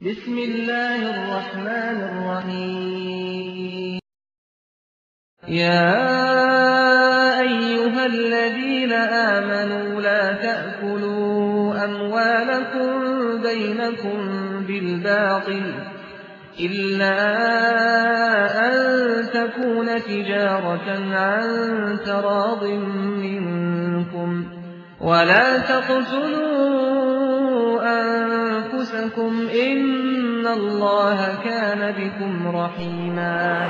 بسم الله الرحمن الرحيم يا أيها الذين آمنوا لا تأكلوا أموالكم بينكم بالباطل إلا أن تكون تجارة عن تراض منكم ولا تقتلوا أنفسكم إن الله كان بكم رحيما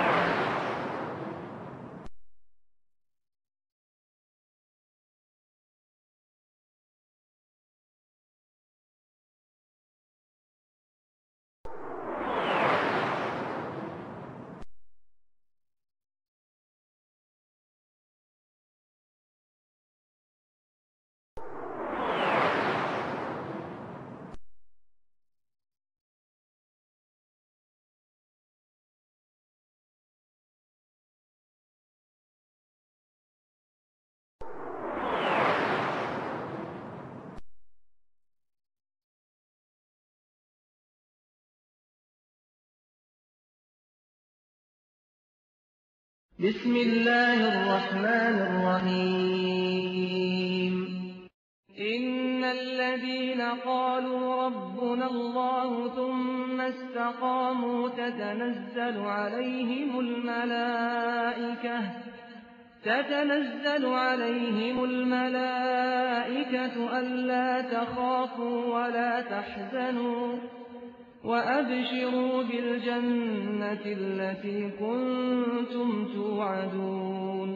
بسم الله الرحمن الرحيم إن الذين قالوا ربنا الله ثم استقاموا تتنزل عليهم الملائكة ألا تخافوا ولا تحزنوا وأبشروا بالجنة التي كنتم توعدون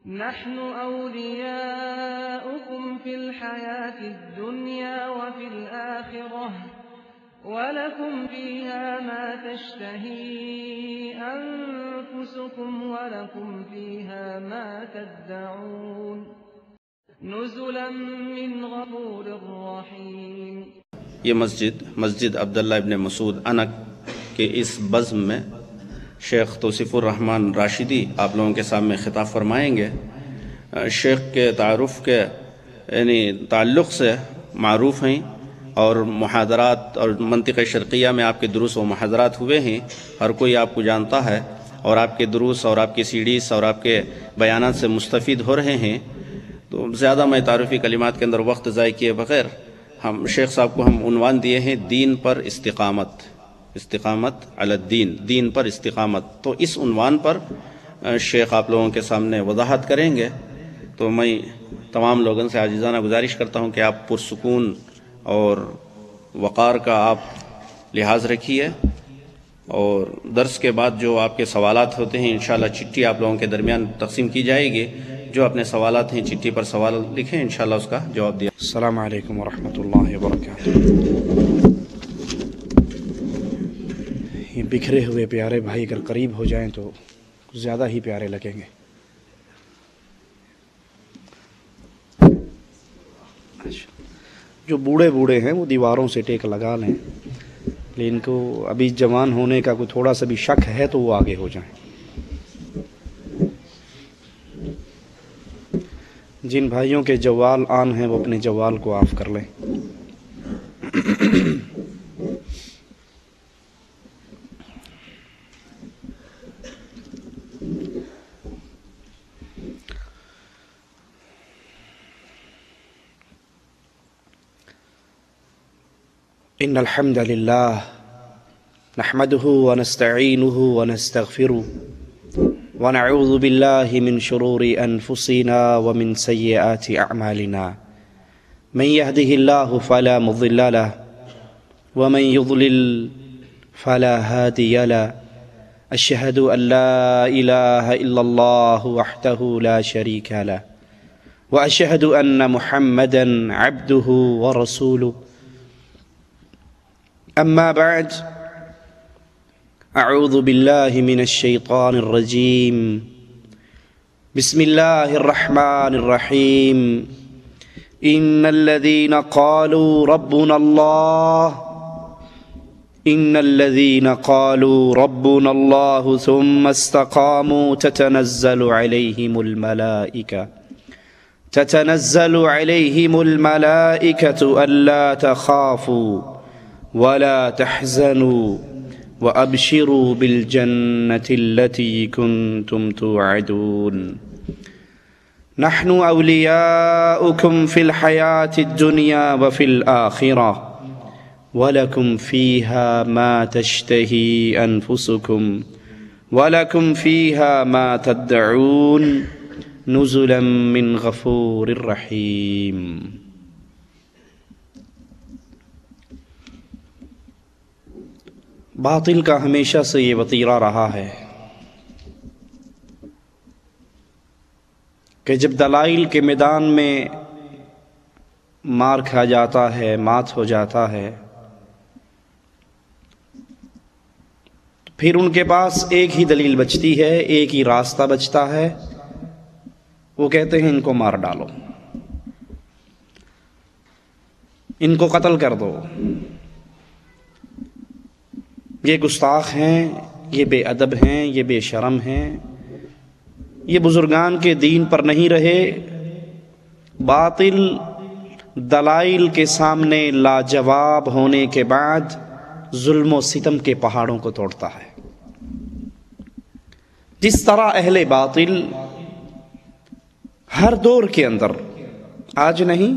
نحن أولياؤكم في الحياة الدنيا وفي الآخرة ولكم فيها ما تشتهي أنفسكم ولكم فيها ما تدعون نزلا من غفور رحيم یہ مسجد عبداللہ ابن مسعود انک کے اس بزم میں شیخ توصیف الرحمن راشدی آپ لوگوں کے سامنے خطاب فرمائیں گے۔ شیخ کے تعارف کے تعلق سے معروف ہیں اور محاضرات اور منطقہ شرقیہ میں آپ کے دروس و محاضرات ہوئے ہیں، ہر کوئی آپ کو جانتا ہے اور آپ کے دروس اور آپ کی سیڈیز اور آپ کے بیانات سے مستفید ہو رہے ہیں۔ تو زیادہ میں تعارفی کلمات کے اندر وقت ضائع کیے بغیر ہم شیخ صاحب کو ہم عنوان دیے ہیں دین پر استقامت علی الدین، دین پر استقامت۔ تو اس عنوان پر شیخ آپ لوگوں کے سامنے وضاحت کریں گے۔ تو میں تمام لوگوں سے عاجزانہ گزارش کرتا ہوں کہ آپ پرسکون اور وقار کا آپ لحاظ رکھیے، اور درس کے بعد جو آپ کے سوالات ہوتے ہیں انشاءاللہ چٹھی آپ لوگوں کے درمیان تقسیم کی جائے گی۔ جو اپنے سوالات ہیں چٹھی پر سوال لکھیں، انشاءاللہ اس کا جواب دیا۔ السلام علیکم ورحمۃ اللہ وبرکاتہ۔ یہ بکھرے ہوئے پیارے بھائی اگر قریب ہو جائیں تو زیادہ ہی پیارے لگیں گے۔ جو بوڑھے ہیں وہ دیواروں سے ٹیک لگا لیں، لیکن کو ابھی جوان ہونے کا کوئی تھوڑا سا بھی شک ہے تو وہ آگے ہو جائیں۔ جن بھائیوں کے جوال آن ہیں وہ اپنے جوال کو آف کر لیں۔ ان الحمد للہ نحمده ونستعینه ونستغفره ونعوذ بالله من شرور أنفسنا ومن سيئات أعمالنا من يهده الله فلا مضل له ومن يضلل فلا هادي له أشهد أن لا إله إلا الله وحده لا شريك له وأشهد أن محمدا عبده ورسوله أما بعد أعوذ بالله من الشيطان الرجيم بسم الله الرحمن الرحيم إن الذين قالوا ربنا الله ثم استقاموا تتنزل عليهم الملائكة ألا تخافوا ولا تحزنوا وأبشروا بالجنة التي كنتم توعدون نحن أولياؤكم في الحياة الدنيا وفي الآخرة وَلَكُمْ فِيهَا مَا تَشْتَهِي أَنفُسُكُمْ وَلَكُمْ فِيهَا مَا تَدَّعُونَ نُزُلًا مِّن غَفُورٍ رَّحِيمٍ۔ باطل کا ہمیشہ سے یہ وتیرہ رہا ہے کہ جب دلائل کے میدان میں مار کھا جاتا ہے، مات ہو جاتا ہے، پھر ان کے پاس ایک ہی دلیل بچتی ہے، ایک ہی راستہ بچتا ہے، وہ کہتے ہیں ان کو مار ڈالو، ان کو قتل کر دو، یہ گستاخ ہیں، یہ بے ادب ہیں، یہ بے شرم ہیں، یہ بزرگان کے دین پر نہیں رہے۔ باطل دلائل کے سامنے لاجواب ہونے کے بعد ظلم و ستم کے پہاڑوں کو توڑتا ہے۔ جس طرح اہل باطل ہر دور کے اندر، آج نہیں،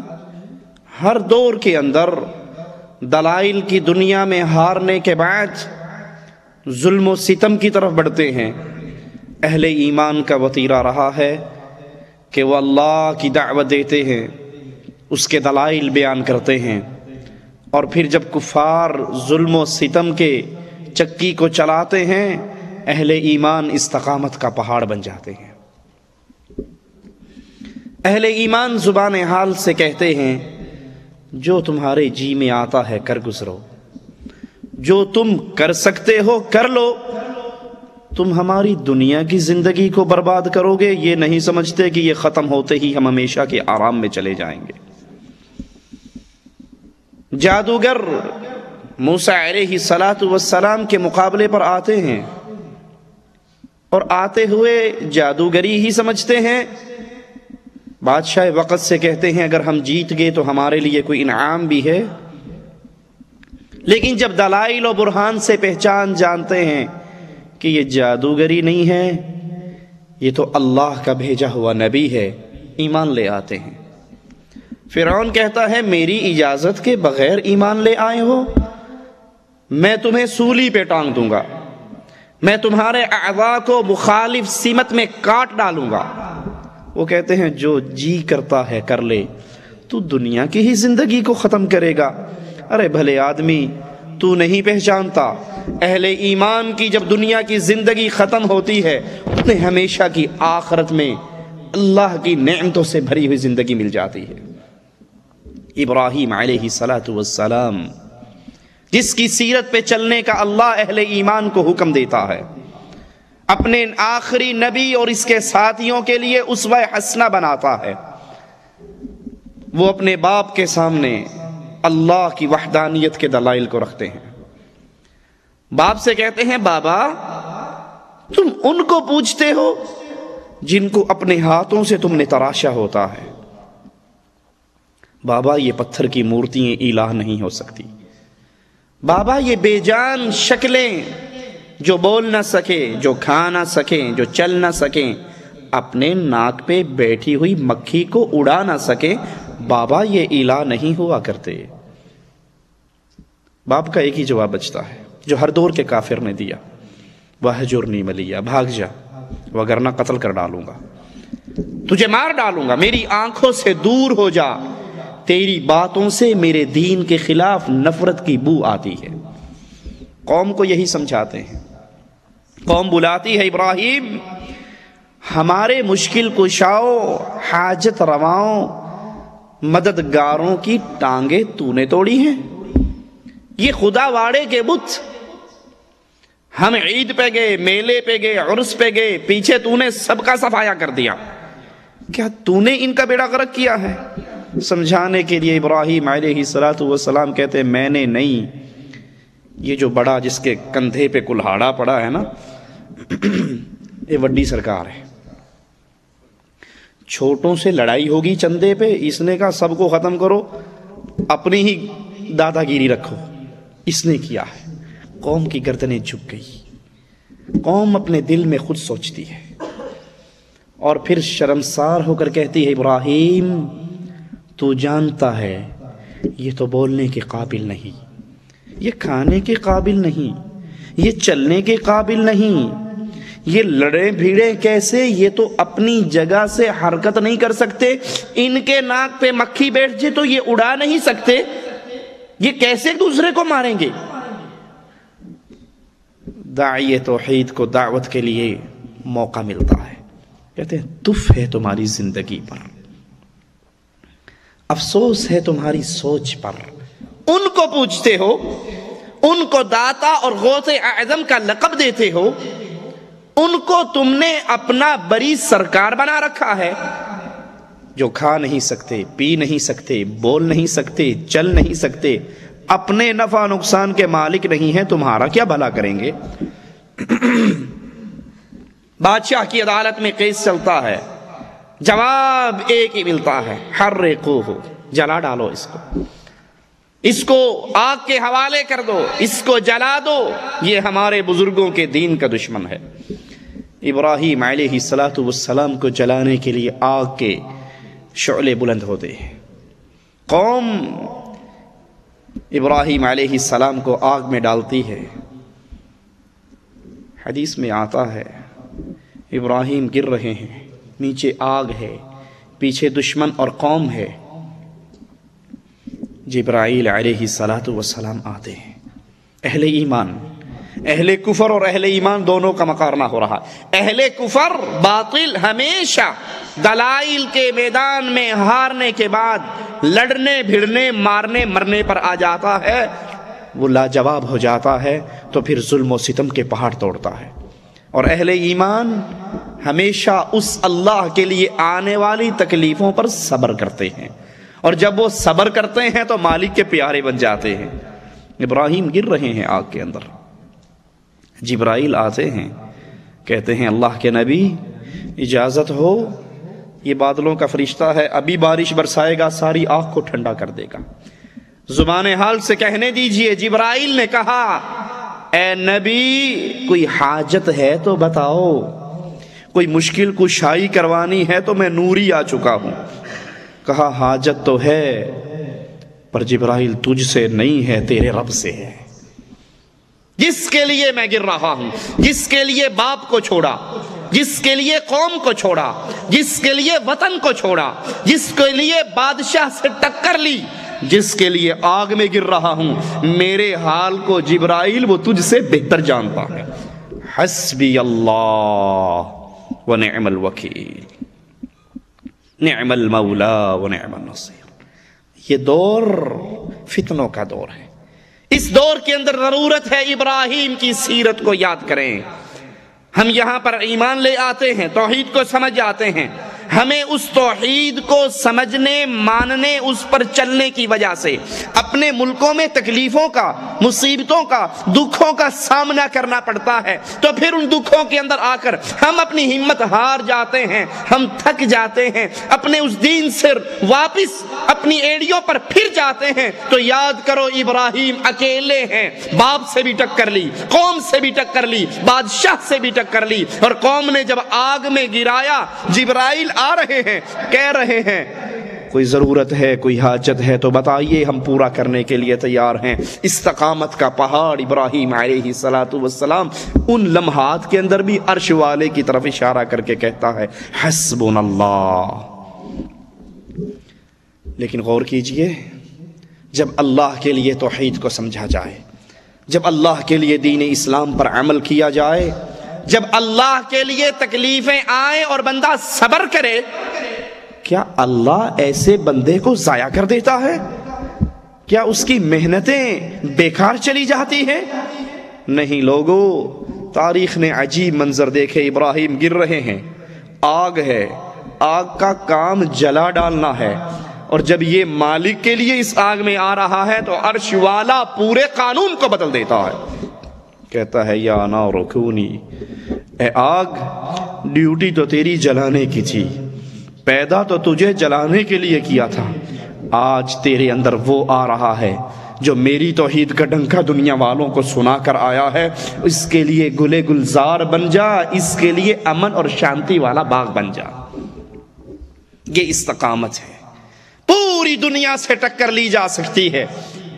ہر دور کے اندر دلائل کی دنیا میں ہارنے کے بعد ظلم و ستم کی طرف بڑھتے ہیں، اہل ایمان کا وتیرہ رہا ہے کہ وہ اللہ کی دعوت دیتے ہیں، اس کے دلائل بیان کرتے ہیں، اور پھر جب کفار ظلم و ستم کے چکی کو چلاتے ہیں، اہل ایمان استقامت کا پہاڑ بن جاتے ہیں۔ اہل ایمان زبان حال سے کہتے ہیں جو تمہارے جی میں آتا ہے کر گزرو، جو تم کر سکتے ہو کر لو، تم ہماری دنیا کی زندگی کو برباد کرو گے، یہ نہیں سمجھتے کہ یہ ختم ہوتے ہی ہم ہمیشہ کے آرام میں چلے جائیں گے۔ جادوگر موسیٰ علیہ السلام کے مقابلے پر آتے ہیں اور آتے ہوئے جادوگری ہی سمجھتے ہیں۔ بادشاہ وقت سے کہتے ہیں اگر ہم جیت گئے تو ہمارے لیے کوئی انعام بھی ہے، لیکن جب دلائل و برہان سے پہچان جانتے ہیں کہ یہ جادوگری نہیں ہے، یہ تو اللہ کا بھیجا ہوا نبی ہے، ایمان لے آتے ہیں۔ فرعون کہتا ہے میری اجازت کے بغیر ایمان لے آئے ہو، میں تمہیں سولی پہ ٹانگ دوں گا، میں تمہارے اعضاء کو مخالف سمت میں کاٹ ڈالوں گا۔ وہ کہتے ہیں جو جی کرتا ہے کر لے، تو دنیا کی ہی زندگی کو ختم کرے گا۔ ارے بھلے آدمی، تو نہیں پہچانتا اہل ایمان کی جب دنیا کی زندگی ختم ہوتی ہے، انہیں ہمیشہ کی آخرت میں اللہ کی نعمتوں سے بھری ہوئی زندگی مل جاتی ہے۔ ابراہیم علیہ السلام جس کی سیرت پہ چلنے کا اللہ اہل ایمان کو حکم دیتا ہے، اپنے آخری نبی اور اس کے ساتھیوں کے لیے اسوہ حسنہ بناتا ہے، وہ اپنے باپ کے سامنے اللہ کی وحدانیت کے دلائل کو رکھتے ہیں۔ باپ سے کہتے ہیں بابا تم ان کو پوچھتے ہو جن کو اپنے ہاتھوں سے تم نے تراشا ہوتا ہے۔ بابا یہ پتھر کی مورتیاں الہ نہیں ہو سکتی، بابا یہ بے جان شکلیں جو بول نہ سکے، جو کھا نہ سکیں، جو چل نہ سکیں، اپنے ناک پہ بیٹھی ہوئی مکھی کو اڑا نہ سکیں، بابا یہ الہ نہیں ہوا کرتے۔ باپ کا ایک ہی جواب بچتا ہے جو ہر دور کے کافر نے دیا، وَہْجُرْنِی مَلِیًّا، بھاگ جا وگرنہ قتل کر ڈالوں گا، تجھے مار ڈالوں گا، میری آنکھوں سے دور ہو جا، تیری باتوں سے میرے دین کے خلاف نفرت کی بو آتی ہے۔ قوم کو یہی سمجھاتے ہیں، قوم بلاتی ہے ابراہیم ہمارے مشکل کشاؤ، حاجت رواؤں، مددگاروں کی ٹانگیں تو نے توڑی ہیں، یہ خدا واڑے کے بت، ہم عید پہ گئے، میلے پہ گئے، عرس پہ گئے، پیچھے تو نے سب کا صفایا کر دیا، کیا تو نے ان کا بیڑا غرق کیا ہے؟ سمجھانے کے لیے ابراہیم علیہ السلام کہتے ہیں میں نے نہیں، یہ جو بڑا جس کے کندھے پہ کلہاڑا پڑا ہے نا، یہ وڈی سرکار ہے، چھوٹوں سے لڑائی ہوگی چندے پہ، اس نے کہا سب کو ختم کرو، اپنی ہی دادا گیری رکھو، اس نے کیا ہے۔ قوم کی گردنیں جھک گئی، قوم اپنے دل میں خود سوچتی ہے اور پھر شرمسار ہو کر کہتی ہے ابراہیم تو جانتا ہے یہ تو بولنے کے قابل نہیں، یہ کھانے کے قابل نہیں، یہ چلنے کے قابل نہیں، یہ لڑے بھیڑے کیسے، یہ تو اپنی جگہ سے حرکت نہیں کر سکتے، ان کے ناک پہ مکھی بیٹھ جائے تو یہ اڑا نہیں سکتے، یہ کیسے ایک دوسرے کو ماریں گے۔ داعی توحید کو دعوت کے لیے موقع ملتا ہے، کہتے ہیں تف ہے تمہاری زندگی پر، افسوس ہے تمہاری سوچ پر۔ ان کو پوچھتے ہو، ان کو داتا اور غوث اعظم کا لقب دیتے ہو، ان کو تم نے اپنا بری سرکار بنا رکھا ہے، جو کھا نہیں سکتے، پی نہیں سکتے، بول نہیں سکتے، چل نہیں سکتے، اپنے نفع نقصان کے مالک نہیں ہیں، تمہارا کیا بھلا کریں گے؟ بادشاہ کی عدالت میں کیس چلتا ہے، جواب ایک ہی ملتا ہے، حرقوہ، جلا ڈالو اس کو آگ کے حوالے کر دو، اس کو جلا دو، یہ ہمارے بزرگوں کے دین کا دشمن ہے۔ ابراہیم علیہ السلام کو جلانے کے لیے آگ کے شعلے بلند ہوتے ہیں، قوم ابراہیم علیہ السلام کو آگ میں ڈالتی ہے۔ حدیث میں آتا ہے ابراہیم گر رہے ہیں، نیچے آگ ہے، پیچھے دشمن اور قوم ہے، جبرائیل علیہ السلام آتے ہیں۔ اہل ایمان، اہل کفر اور اہل ایمان دونوں کا مقابلہ ہو رہا۔ اہل کفر باطل ہمیشہ دلائل کے میدان میں ہارنے کے بعد لڑنے بھیڑنے مارنے مرنے پر آ جاتا ہے، وہ لاجواب ہو جاتا ہے تو پھر ظلم و ستم کے پہاڑ توڑتا ہے۔ اور اہل ایمان ہمیشہ اس اللہ کے لیے آنے والی تکلیفوں پر صبر کرتے ہیں، اور جب وہ صبر کرتے ہیں تو مالک کے پیارے بن جاتے ہیں۔ ابراہیم گر رہے ہیں آگ کے اندر، جبرائیل آتے ہیں، کہتے ہیں اللہ کے نبی اجازت ہو، یہ بادلوں کا فرشتہ ہے، ابھی بارش برسائے گا، ساری آگ کو ٹھنڈا کر دے گا، زبان حال سے کہنے دیجئے۔ جبرائیل نے کہا اے نبی کوئی حاجت ہے تو بتاؤ، کوئی مشکل کشائی کروانی ہے تو میں نوری آ چکا ہوں۔ کہا حاجت تو ہے پر جبرائیل تجھ سے نہیں ہے، تیرے رب سے ہے، جس کے لیے میں گر رہا ہوں، جس کے لیے باپ کو چھوڑا، جس کے لیے قوم کو چھوڑا، جس کے لیے وطن کو چھوڑا، جس کے لیے بادشاہ سے ٹکر لی، جس کے لیے آگ میں گر رہا ہوں، میرے حال کو جبرائیل وہ تجھ سے بہتر جانتا ہے۔ حسبی اللہ ونعم الوکیل، نعم المولا ونعم النصیر۔ یہ دور فتنوں کا دور ہے، اس دور کے اندر ضرورت ہے ابراہیم کی سیرت کو یاد کریں۔ ہم یہاں پر ایمان لے آتے ہیں، توحید کو سمجھ آتے ہیں، ہمیں اس توحید کو سمجھنے ماننے اس پر چلنے کی وجہ سے اپنے ملکوں میں تکلیفوں کا، مصیبتوں کا، دکھوں کا سامنا کرنا پڑتا ہے، تو پھر ان دکھوں کے اندر آ کر ہم اپنی ہمت ہار جاتے ہیں، ہم تھک جاتے ہیں، اپنے اس دین سے واپس اپنی ایڑیوں پر پھر جاتے ہیں، تو یاد کرو ابراہیم اکیلے ہیں، باپ سے بھی ٹکر لی، قوم سے بھی ٹکر لی، بادشاہ سے بھی ٹکر لی، اور قوم نے جب آگ میں گرایا، جبرائیل آ رہے ہیں، کہہ رہے ہیں کوئی ضرورت ہے، کوئی حاجت ہے تو بتائیے، ہم پورا کرنے کے لیے تیار ہیں۔ استقامت کا پہاڑ ابراہیم علیہ السلام ان لمحات کے اندر بھی عرش والے کی طرف اشارہ کر کے کہتا ہے حسبنا اللہ۔ لیکن غور کیجئے، جب اللہ کے لیے توحید کو سمجھا جائے، جب اللہ کے لیے دین اسلام پر عمل کیا جائے، جب اللہ کے لیے تکلیفیں آئیں اور بندہ صبر کرے، کیا اللہ ایسے بندے کو ضائع کر دیتا ہے؟ کیا اس کی محنتیں بیکار چلی جاتی ہیں؟ نہیں لوگو، تاریخ نے عجیب منظر دیکھے۔ ابراہیم گر رہے ہیں، آگ ہے، آگ کا کام جلا ڈالنا ہے، اور جب یہ مالک کے لیے اس آگ میں آ رہا ہے تو عرش والا پورے قانون کو بدل دیتا ہے، کہتا ہے یا نار کونی، اے آگ ڈیوٹی تو تیری جلانے کی تھی، پیدا تو تجھے جلانے کے لیے کیا تھا، آج تیرے اندر وہ آ رہا ہے جو میری توحید کا ڈنکا دنیا والوں کو سنا کر آیا ہے، اس کے لیے گلے گلزار بن جا، اس کے لیے امن اور شانتی والا باغ بن جا۔ یہ استقامت ہے۔ پوری دنیا سے ٹکر لی جا سکتی ہے،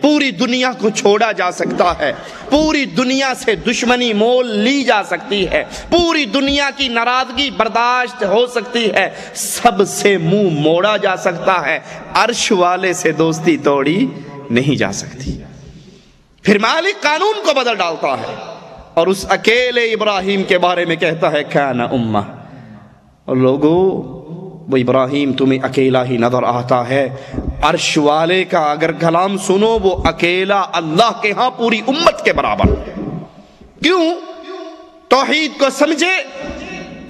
پوری دنیا کو چھوڑا جا سکتا ہے، پوری دنیا سے دشمنی مول لی جا سکتی ہے، پوری دنیا کی ناراضگی برداشت ہو سکتی ہے، سب سے منہ موڑا جا سکتا ہے، عرش والے سے دوستی توڑی نہیں جا سکتی۔ پھر مالک قانون کو بدل ڈالتا ہے اور اس اکیلے ابراہیم کے بارے میں کہتا ہے کان امہ، اور لوگوں وہ ابراہیم تمہیں اکیلا ہی نظر آتا ہے، عرش والے کا اگر کلام سنو وہ اکیلا اللہ کے ہاں پوری امت کے برابر۔ کیوں؟ توحید کو سمجھے،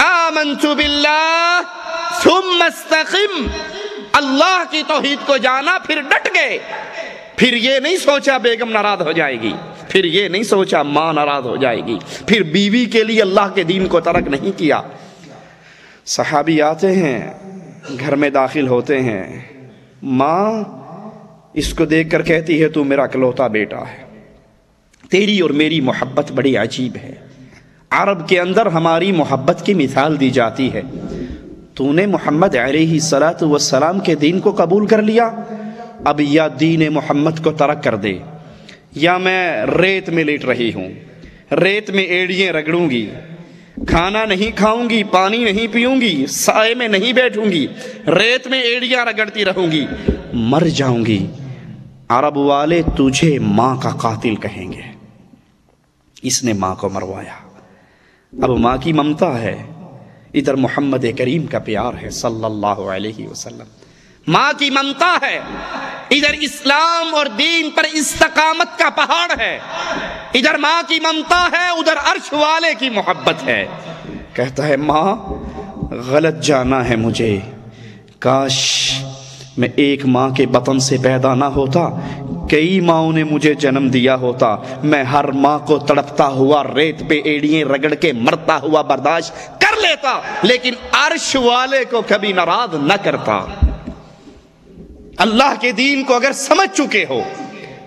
آمنت باللہ ثم استقم، اللہ کی توحید کو جانا پھر ڈٹ گئے، پھر یہ نہیں سوچا بیگم ناراض ہو جائے گی، پھر یہ نہیں سوچا ماں ناراض ہو جائے گی، پھر بیوی کے لیے اللہ کے دین کو ترک نہیں کیا۔ صحابی آتے ہیں، گھر میں داخل ہوتے ہیں، ماں اس کو دیکھ کر کہتی ہے تو میرا اکلوتا بیٹا ہے، تیری اور میری محبت بڑی عجیب ہے، عرب کے اندر ہماری محبت کی مثال دی جاتی ہے، تو نے محمد علیہ السلام کے دین کو قبول کر لیا، اب یا دین محمد کو ترک کر دے، یا میں ریت میں لیٹ رہی ہوں، ریت میں ایڑیاں رگڑوں گی، کھانا نہیں کھاؤں گی، پانی نہیں پیوں گی، سائے میں نہیں بیٹھوں گی، ریت میں ایڑیاں رگڑتی رہوں گی، مر جاؤں گی۔ عرب والے تجھے ماں کا قاتل کہیں گے، اس نے ماں کو مروایا۔ اب ماں کی ممتا ہے، ادھر محمد کریم کا پیار ہے صلی اللہ علیہ وسلم، ماں کی ممتا ہے، ادھر اسلام اور دین پر استقامت کا پہاڑ ہے، ادھر ماں کی ممتا ہے، ادھر عرش والے کی محبت ہے۔ کہتا ہے ماں غلط جانا ہے مجھے، کاش میں ایک ماں کے بطن سے پیدا نہ ہوتا، کئی ماؤں نے مجھے جنم دیا ہوتا، میں ہر ماں کو تڑپتا ہوا ریت پہ ایڑیاں رگڑ کے مرتا ہوا برداشت کر لیتا، لیکن عرش والے کو کبھی ناراض نہ کرتا۔ اللہ کے دین کو اگر سمجھ چکے ہو،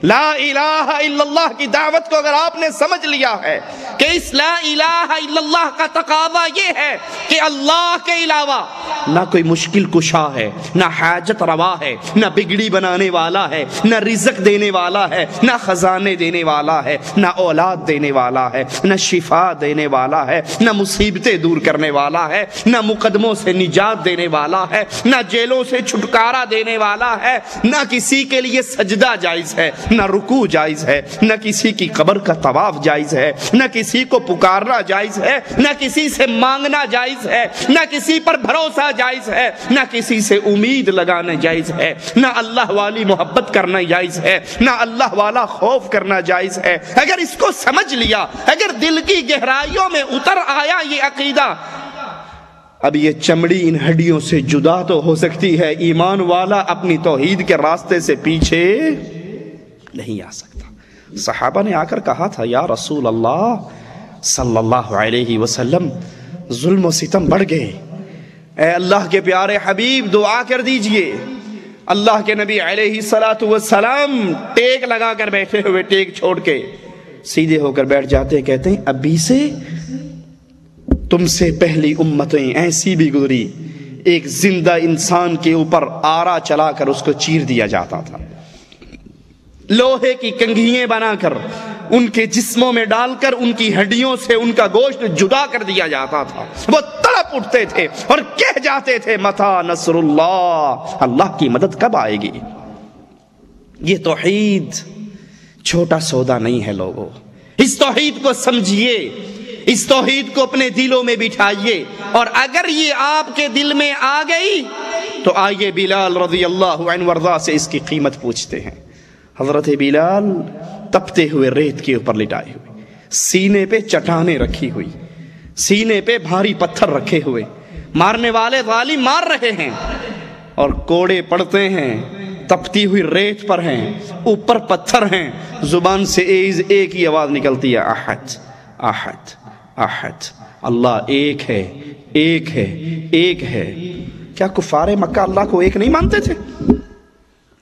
لا الہ الا اللہ کی دعوت کو اگر آپ نے سمجھ لیا ہے کہ اس لا الہ الا اللہ کا تقاضا یہ ہے کہ اللہ کے علاوہ نہ کوئی مشکل کشا ہے، نہ حاجت روا ہے، نہ بگڑی بنانے والا ہے، نہ رزق دینے والا ہے، نہ خزانے دینے والا ہے، نہ اولاد دینے والا ہے، نہ شفا دینے والا ہے، نہ مصیبتیں دور کرنے والا ہے، نہ مقدموں سے نجات دینے والا ہے، نہ جیلوں سے چھٹکارا دینے والا ہے، نہ کسی کے لیے سجدہ جائز ہے، نہ رکوع جائز ہے، نہ کسی کی قبر کا طواف جائز ہے، نہ کسی کو پکارنا جائز ہے، نہ کسی سے مانگنا جائز ہے، نہ کسی پر بھروسہ جائز ہے، نہ کسی سے امید لگانا جائز ہے، نہ اللہ والی محبت کرنا جائز ہے، نہ اللہ والا خوف کرنا جائز ہے۔ اگر اس کو سمجھ لیا، اگر دل کی گہرائیوں میں اتر آیا یہ عقیدہ، اب یہ چمڑی ان ہڈیوں سے جدا تو ہو سکتی ہے، ایمان والا اپنی توحید کے راستے سے پیچھے نہیں آ سکتا۔ صحابہ نے آ کر کہا تھا یا رسول اللہ صلی اللہ علیہ وسلم ظلم و ستم بڑھ گئے، اے اللہ کے پیارے حبیب دعا کر دیجئے۔ اللہ کے نبی علیہ السلام ٹیک لگا کر بیٹھے ہوئے، ٹیک چھوڑ کے سیدھے ہو کر بیٹھ جاتے، کہتے ہیں ابھی سے تم سے پہلی امتیں ایسی بھی گزری، ایک زندہ انسان کے اوپر آرا چلا کر اس کو چیر دیا جاتا تھا، لوہے کی کنگھیاں بنا کر ان کے جسموں میں ڈال کر ان کی ہڈیوں سے ان کا گوشت جدا کر دیا جاتا تھا، وہ تڑپ اٹھتے تھے اور کہہ جاتے تھے متی نصر اللہ، اللہ کی مدد کب آئے گی۔ یہ توحید چھوٹا سودا نہیں ہے لوگوں، اس توحید کو سمجھیے، اس توحید کو اپنے دلوں میں بٹھائیے، اور اگر یہ آپ کے دل میں آ گئی تو آئیے بلال رضی اللہ عنہ وارضاہ سے اس کی قیمت پوچھتے ہیں۔ حضرت بلال تپتے ہوئے ریت کے اوپر لٹائے ہوئے، سینے پہ چٹانیں رکھی ہوئی، سینے پہ بھاری پتھر رکھے ہوئے، مارنے والے ظالم مار رہے ہیں اور کوڑے پڑتے ہیں، تپتی ہوئی ریت پر ہیں، اوپر پتھر ہیں، زبان سے ایک ہی آواز نکلتی ہے احد احد احد، اللہ ایک ہے ایک ہے ایک ہے۔ کیا کفار مکہ اللہ کو ایک نہیں مانتے تھے؟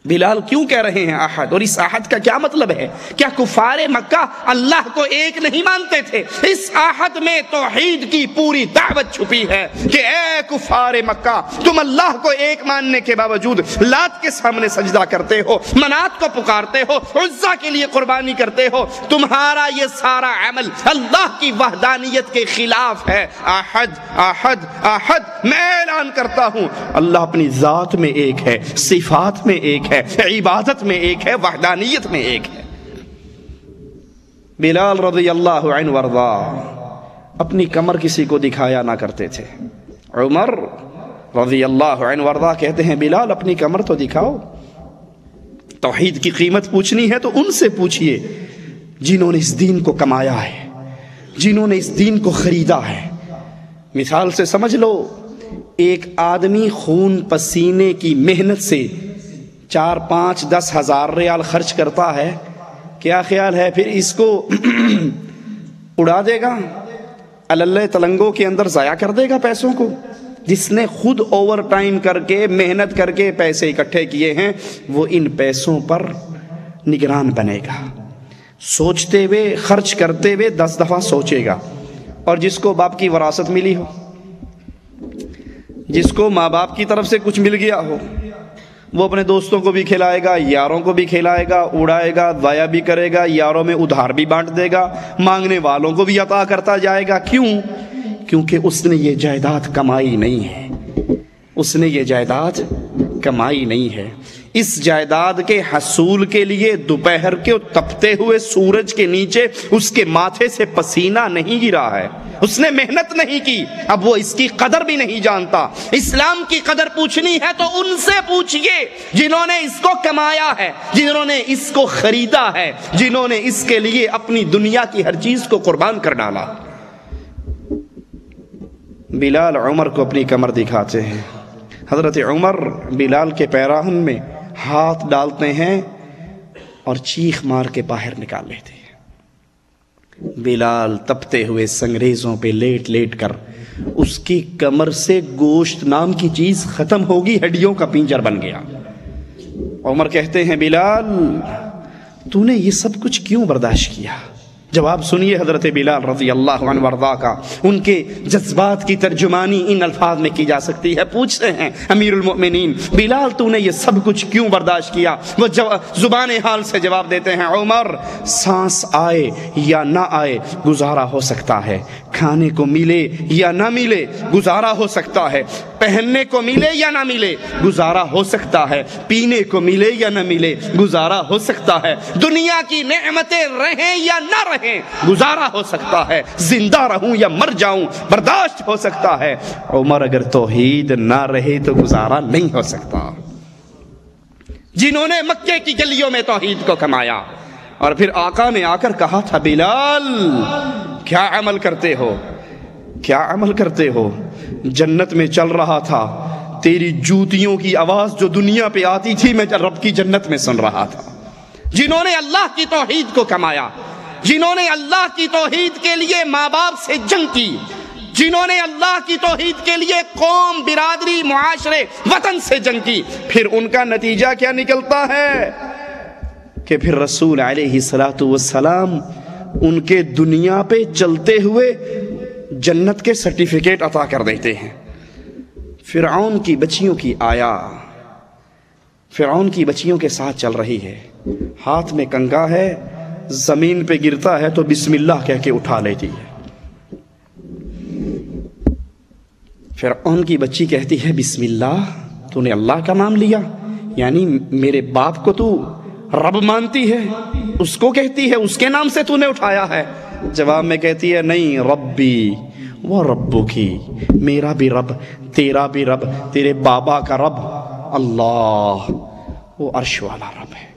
بلال کیوں کہہ رہے ہیں احد؟ اور اس احد کا کیا مطلب ہے؟ کیا کفار مکہ اللہ کو ایک نہیں مانتے تھے؟ اس احد میں توحید کی پوری دعوت چھپی ہے کہ اے کفار مکہ، تم اللہ کو ایک ماننے کے باوجود لات کے سامنے سجدہ کرتے ہو، منات کو پکارتے ہو، عزا کے لیے قربانی کرتے ہو، تمہارا یہ سارا عمل اللہ کی وحدانیت کے خلاف ہے۔ احد احد احد، میں اعلان کرتا ہوں اللہ اپنی ذات میں ایک ہے، صفات میں ایک ہے، عبادت میں ایک ہے، وحدانیت میں ایک ہے۔ بلال رضی اللہ عنہ وارضا اپنی کمر کسی کو دکھایا نہ کرتے تھے۔ عمر رضی اللہ عنہ وارضا کہتے ہیں بلال اپنی کمر تو دکھاؤ، توحید کی قیمت پوچھنی ہے تو ان سے پوچھئے جنہوں نے اس دین کو کمایا ہے، جنہوں نے اس دین کو خریدا ہے۔ مثال سے سمجھ لو، ایک آدمی خون پسینے کی محنت سے 4 5 10 ہزار ریال خرچ کرتا ہے، کیا خیال ہے پھر اس کو اڑا دے گا، اللہ تلنگوں کے اندر ضائع کر دے گا پیسوں کو؟ جس نے خود اوور ٹائم کر کے محنت کر کے پیسے اکٹھے کیے ہیں وہ ان پیسوں پر نگران بنے گا، سوچتے ہوئے خرچ کرتے ہوئے 10 دفعہ سوچے گا۔ اور جس کو باپ کی وراثت ملی ہو، جس کو ماں باپ کی طرف سے کچھ مل گیا ہو، وہ اپنے دوستوں کو بھی کھلائے گا، یاروں کو بھی کھلائے گا، اڑائے گا، ضائع بھی کرے گا، یاروں میں ادھار بھی بانٹ دے گا، مانگنے والوں کو بھی عطا کرتا جائے گا۔ کیوں؟ کیونکہ اس نے یہ جائیداد کمائی نہیں ہے، اس نے یہ جائیداد کمائی نہیں ہے۔ اس جائیداد کے حصول کے لیے دوپہر کے تپتے ہوئے سورج کے نیچے اس کے ماتھے سے پسینہ نہیں گرا ہے، اس نے محنت نہیں کی، اب وہ اس کی قدر بھی نہیں جانتا۔ اسلام کی قدر پوچھنی ہے تو ان سے پوچھئے جنہوں نے اس کو کمایا ہے، جنہوں نے اس کو خریدا ہے، جنہوں نے اس کے لیے اپنی دنیا کی ہر چیز کو قربان کر ڈالا۔ بلال عمر کو اپنی کمر دکھاتے ہیں، حضرت عمر بلال کے پیراہن میں ہاتھ ڈالتے ہیں اور چیخ مار کے باہر نکال لیتے ہیں۔ بلال تپتے ہوئے سنگریزوں پہ لیٹ لیٹ کر، اس کی کمر سے گوشت نام کی چیز ختم ہوگی، ہڈیوں کا پنجر بن گیا۔ عمر کہتے ہیں بلال تو نے یہ سب کچھ کیوں برداشت کیا؟ جواب سنیے حضرت بلال رضی اللہ عنہ وارضا کا، ان کے جذبات کی ترجمانی ان الفاظ میں کی جا سکتی ہے۔ پوچھتے ہیں امیر المؤمنین بلال تو نے یہ سب کچھ کیوں برداشت کیا؟ وہ زبان حال سے جواب دیتے ہیں عمر سانس آئے یا نہ آئے گزارا ہو سکتا ہے، کھانے کو ملے یا نہ ملے گزارا ہو سکتا ہے، پہننے کو ملے یا نہ ملے گزارا ہو سکتا ہے، پینے کو ملے یا نہ ملے گزارا ہو سکتا ہے، دنیا کی نعمتیں رہیں یا نہ رہیں گزارا ہو سکتا ہے، زندہ رہوں یا مر جاؤں برداشت ہو سکتا ہے۔ عمر اگر توحید نہ رہے تو گزارا نہیں ہو سکتا۔ جنہوں نے مکے کی گلیوں میں توحید کو کمایا، اور پھر آقا نے آ کر کہا تھا بلال کیا عمل کرتے ہو، کیا عمل کرتے ہو؟ جنت میں چل رہا تھا، تیری جوتیوں کی آواز جو دنیا پہ آتی تھی میں رب کی جنت میں سن رہا تھا۔ جنہوں نے اللہ کی توحید کو کمایا، جنہوں نے اللہ کی توحید کے لیے ماں باپ سے جنگ کی، جنہوں نے اللہ کی توحید کے لیے قوم، برادری، معاشرے، وطن سے جنگ کی، پھر ان کا نتیجہ کیا نکلتا ہے کہ پھر رسول علیہ السلام ان کے دنیا پہ چلتے ہوئے جنت کے سرٹیفکیٹ عطا کر دیتے ہیں۔ فرعون کی بچیوں کی آیا، فرعون کی بچیوں کے ساتھ چل رہی ہے، ہاتھ میں کنگا ہے، زمین پہ گرتا ہے تو بسم اللہ کہہ کے اٹھا لیتی ہے۔ فرعون کی بچی کہتی ہے بسم اللہ، تو نے اللہ کا نام لیا، یعنی میرے باپ کو تو رب مانتی ہے، اس کو کہتی ہے اس کے نام سے تو نے اٹھایا ہے؟ جواب میں کہتی ہے نہیں، ربی وہ ربو کی، میرا بھی رب، تیرا بھی رب، تیرے بابا کا رب اللہ، وہ عرش والا رب ہے۔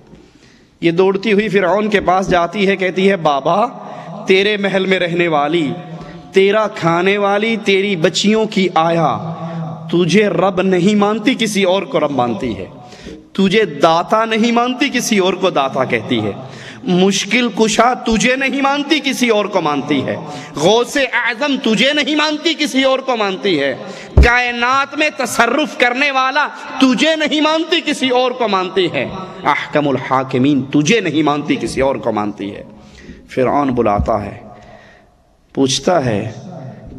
یہ دوڑتی ہوئی فرعون کے پاس جاتی ہے، کہتی ہے بابا تیرے محل میں رہنے والی، تیرا کھانے والی تیری بچیوں کی آیا تجھے رب نہیں مانتی، کسی اور کو رب مانتی ہے، تجھے داتا نہیں مانتی، کسی اور کو داتا کہتی ہے، مشکل کشا تجھے نہیں مانتی، کسی اور کو مانتی ہے، غوث اعظم تجھے نہیں مانتی، کسی اور کو مانتی ہے، کائنات میں تصرف کرنے والا تجھے نہیں مانتی کسی اور کو مانتی ہے، احکم الحاکمین تجھے نہیں مانتی کسی اور کو مانتی ہے۔ فرعون بلاتا ہے، پوچھتا ہے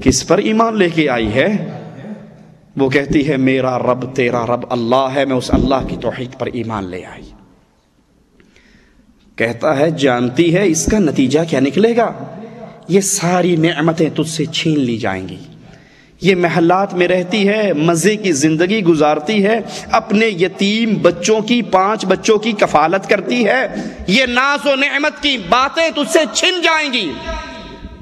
کس پر ایمان لے کے آئی ہے؟ وہ کہتی ہے میرا رب تیرا رب اللہ ہے، میں اس اللہ کی توحید پر ایمان لے آئی۔ کہتا ہے جانتی ہے اس کا نتیجہ کیا نکلے گا؟ یہ ساری نعمتیں تجھ سے چھین لی جائیں گی، یہ محلات میں رہتی ہے، مزے کی زندگی گزارتی ہے، اپنے یتیم بچوں کی 5 بچوں کی کفالت کرتی ہے، یہ ناز و نعمت کی باتیں تجھ سے چھن جائیں گی۔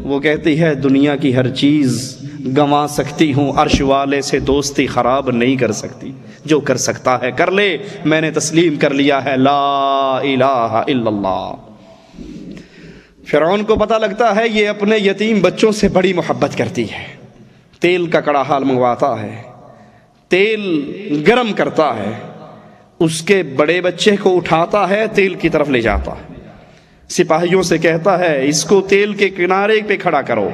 وہ کہتی ہے دنیا کی ہر چیز گنوا سکتی ہوں، عرش والے سے دوستی خراب نہیں کر سکتی، جو کر سکتا ہے کر لے، میں نے تسلیم کر لیا ہے لا الہ الا اللہ۔ فرعون کو پتہ لگتا ہے یہ اپنے یتیم بچوں سے بڑی محبت کرتی ہے، تیل کا کڑاہا منگواتا ہے، تیل گرم کرتا ہے، اس کے بڑے بچے کو اٹھاتا ہے، تیل کی طرف لے جاتا ہے، سپاہیوں سے کہتا ہے اس کو تیل کے کنارے پہ کھڑا کرو،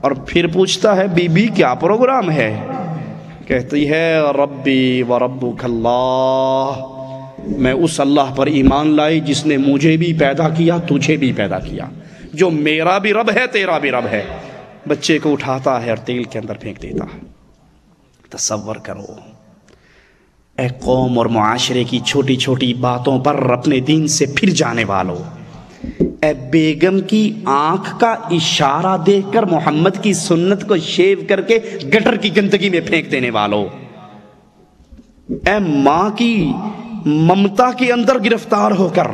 اور پھر پوچھتا ہے بی بی کیا پروگرام ہے؟ کہتی ہے ربی و ربک اللہ، میں اس اللہ پر ایمان لائی جس نے مجھے بھی پیدا کیا تجھے بھی پیدا کیا، جو میرا بھی رب ہے تیرا بھی رب ہے۔ بچے کو اٹھاتا ہے اور تیل کے اندر پھینک دیتا ہے۔ تصور کرو اے قوم اور معاشرے کی چھوٹی چھوٹی باتوں پر اپنے دین سے پھر جانے والو، اے بیگم کی آنکھ کا اشارہ دیکھ کر محمد کی سنت کو شیو کر کے گٹر کی گندگی میں پھینک دینے والو، اے ماں کی ممتا کے اندر گرفتار ہو کر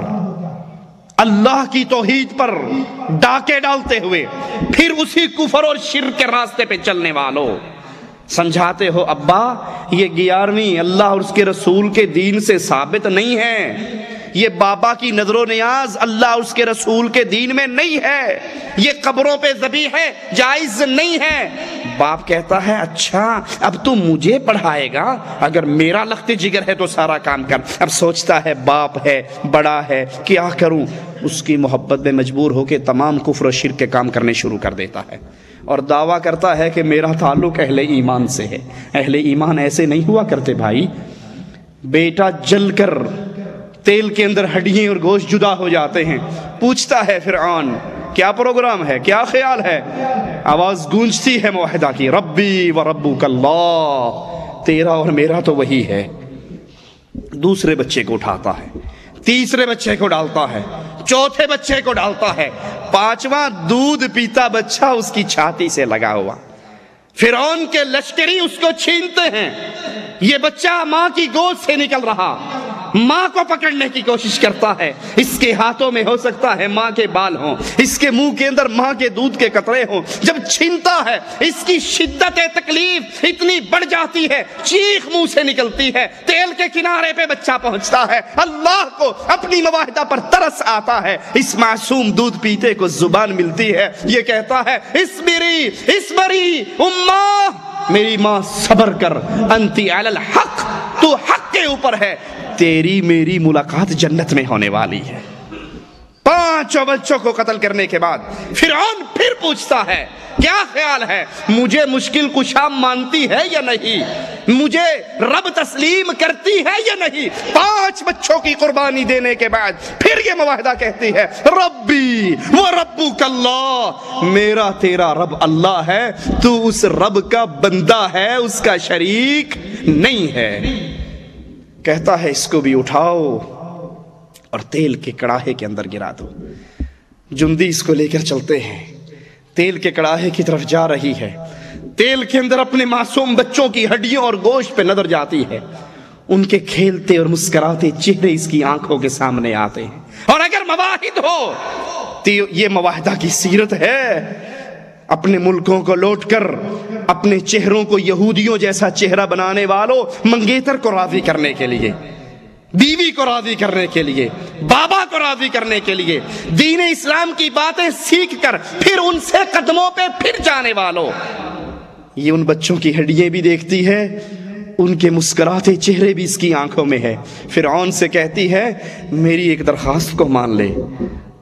اللہ کی توحید پر ڈاکے ڈالتے ہوئے پھر اسی کفر اور شرک کے راستے پہ چلنے والوں، سمجھاتے ہو ابا یہ 11ویں اللہ اور اس کے رسول کے دین سے ثابت نہیں ہے، یہ بابا کی نظر و نیاز اللہ اور اس کے رسول کے دین میں نہیں ہے، یہ قبروں پہ ذبیح ہے جائز نہیں ہے۔ باپ کہتا ہے اچھا اب تو مجھے پڑھائے گا، اگر میرا لخت جگر ہے تو سارا کام کر۔ اب سوچتا ہے باپ ہے بڑا ہے کیا کروں، اس کی محبت میں مجبور ہو کے تمام کفر و شرک کے کام کرنے شروع کر دیتا ہے، اور دعویٰ کرتا ہے کہ میرا تعلق اہل ایمان سے ہے۔ اہل ایمان ایسے نہیں ہوا کرتے بھائی، بیٹا جل کر تیل کے اندر ہڈیاں اور گوشت جدا ہو جاتے ہیں۔ پوچھتا ہے فرعون کیا پروگرام ہے، کیا خیال ہے؟ آواز گونجتی ہے موحدہ کی، ربی و ربک اللہ، تیرا اور میرا تو وہی ہے۔ دوسرے بچے کو اٹھاتا ہے، تیسرے بچے کو ڈالتا ہے، چوتھے بچے کو ڈالتا ہے، 5واں دودھ پیتا بچہ اس کی چھاتی سے لگا ہوا۔ فرعون کے لشکری اس کو چھینتے ہیں، یہ بچہ ماں کی گود سے نکل رہا، ماں کو پکڑنے کی کوشش کرتا ہے، اس کے ہاتھوں میں ہو سکتا ہے ماں کے بال ہوں، اس کے منہ کے اندر ماں کے دودھ کے قطرے ہوں۔ جب چھینتا ہے اس کی شدت تکلیف اتنی بڑھ جاتی ہے، چیخ منہ سے نکلتی ہے، تیل کے کنارے پہ بچہ پہنچتا ہے، اللہ کو اپنی مواہدہ پر ترس آتا ہے، اس معصوم دودھ پیتے کو زبان ملتی ہے، یہ کہتا ہے اسبری اسبری اماں، میری ماں صبر کر، انتی علی الحق، تو حق کے اوپر ہے، تیری میری ملاقات جنت میں ہونے والی ہے۔ 5 بچوں کو قتل کرنے کے بعد فرعون پھر پوچھتا ہے کیا خیال ہے، مجھے مشکل کشا مانتی ہے یا نہیں، مجھے رب تسلیم کرتی ہے یا نہیں؟ 5 بچوں کی قربانی دینے کے بعد پھر یہ معاہدہ کہتی ہے ربی و ربک اللہ، میرا تیرا رب اللہ ہے، تو اس رب کا بندہ ہے، اس کا شریک نہیں ہے۔ کہتا ہے اس کو بھی اٹھاؤ اور تیل کے کڑاہے کے اندر گرا دو۔ جندی اس کو لے کر چلتے ہیں، تیل کے کڑاہے کی طرف جا رہی ہے، تیل کے اندر اپنے معصوم بچوں کی ہڈیوں اور گوشت پہ نظر جاتی ہے، ان کے کھیلتے اور مسکراتے چہرے اس کی آنکھوں کے سامنے آتے ہیں، اور اگر مواہد ہو تو یہ مواہدہ کی سیرت ہے، اپنے ملکوں کو لوٹ کر اپنے چہروں کو یہودیوں جیسا چہرہ بنانے والوں، منگیتر کو راضی کرنے کے لیے، بیوی کو راضی کرنے کے لیے، بابا کو راضی کرنے کے لیے، دین اسلام کی باتیں سیکھ کر پھر ان سے قدموں پہ پھر جانے والوں، یہ ان بچوں کی ہڈیاں بھی دیکھتی ہے، ان کے مسکراتے چہرے بھی اس کی آنکھوں میں ہے۔ فرعون سے کہتی ہے میری ایک درخواست کو مان لے۔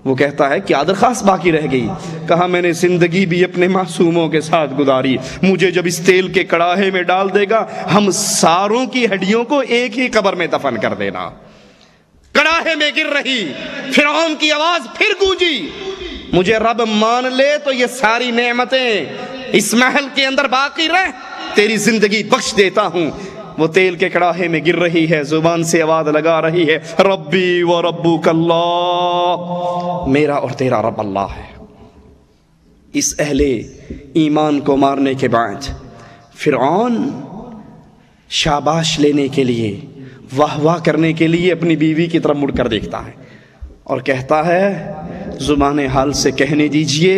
وہ کہتا ہے کیا درخواست باقی رہ گئی؟ کہا میں نے زندگی بھی اپنے معصوموں کے ساتھ گزاری، مجھے جب اس تیل کے کڑاہے میں ڈال دے گا ہم ساروں کی ہڈیوں کو ایک ہی قبر میں دفن کر دینا۔ کڑاہے میں گر رہی فرعون کی آواز پھر گونجی، مجھے رب مان لے تو یہ ساری نعمتیں اس محل کے اندر باقی رہ، تیری زندگی بخش دیتا ہوں۔ وہ تیل کے کڑاہے میں گر رہی ہے، زبان سے آواز لگا رہی ہے ربی و ربک اللہ، میرا اور تیرا رب اللہ ہے۔ اس اہل ایمان کو مارنے کے بعد فرعون شاباش لینے کے لیے، واہ واہ کرنے کے لیے اپنی بیوی کی طرف مڑ کر دیکھتا ہے اور کہتا ہے زبان حال سے کہنے دیجئے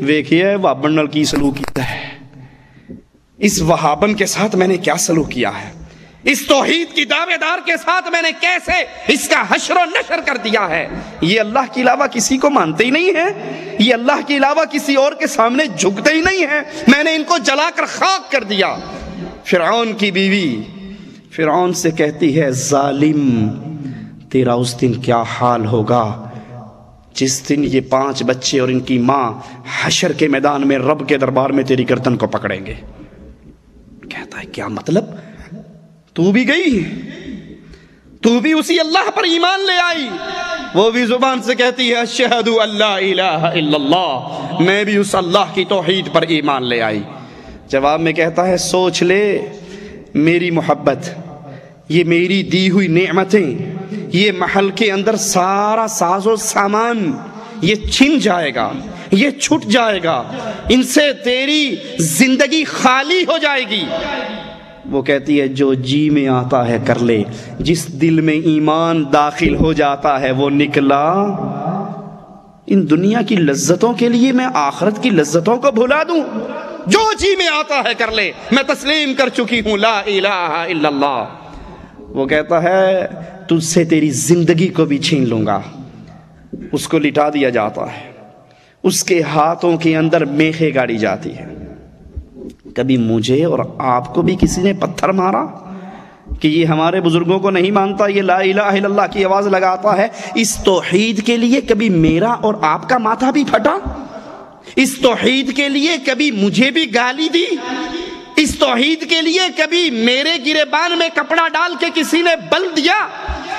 ویکھیے وابن نال کی سلوک کیتا ہے، اس وہابن کے ساتھ میں نے کیا سلوک کیا ہے، اس توحید کی دعوے دار کے ساتھ میں نے کیسے اس کا حشر و نشر کر دیا ہے۔ یہ اللہ کے علاوہ کسی کو مانتے ہی نہیں ہیں، یہ اللہ کے علاوہ کسی اور کے سامنے جھکتے ہی نہیں ہیں، میں نے ان کو جلا کر خاک کر دیا۔ فرعون کی بیوی فرعون سے کہتی ہے ظالم، تیرا اس دن کیا حال ہوگا جس دن یہ 5 بچے اور ان کی ماں حشر کے میدان میں رب کے دربار میں تیری گردن کو پکڑیں گے۔ کہتا ہے کیا مطلب؟ تو بھی گئی، تو بھی اسی اللہ پر ایمان لے آئی؟ وہ بھی زبان سے کہتی ہے اشہد ان لا الہ الا اللہ، میں بھی اس اللہ کی توحید پر ایمان لے آئی۔ جواب میں کہتا ہے سوچ لے میری محبت، یہ میری دی ہوئی نعمتیں، یہ محل کے اندر سارا ساز و سامان یہ چھن جائے گا، یہ چھٹ جائے گا، ان سے تیری زندگی خالی ہو جائے گی۔ وہ کہتی ہے جو جی میں آتا ہے کر لے، جس دل میں ایمان داخل ہو جاتا ہے وہ نکلا۔ ان دنیا کی لذتوں کے لیے میں آخرت کی لذتوں کو بھلا دوں؟ جو جی میں آتا ہے کر لے، میں تسلیم کر چکی ہوں لا الہ الا اللہ۔ وہ کہتا ہے تجھ سے تیری زندگی کو بھی چھین لوں گا۔ اس کو لٹا دیا جاتا ہے، اس کے ہاتھوں کے اندر میخیں گاڑی جاتی ہے۔ کبھی مجھے اور آپ کو بھی کسی نے پتھر مارا کہ یہ ہمارے بزرگوں کو نہیں مانتا، یہ لا الہ الا اللہ کی آواز لگاتا ہے؟ اس توحید کے لیے کبھی میرا اور آپ کا ماتھا بھی پھٹا؟ اس توحید کے لیے کبھی مجھے بھی گالی دی؟ اس توحید کے لیے کبھی میرے گریبان میں کپڑا ڈال کے کسی نے بل دیا؟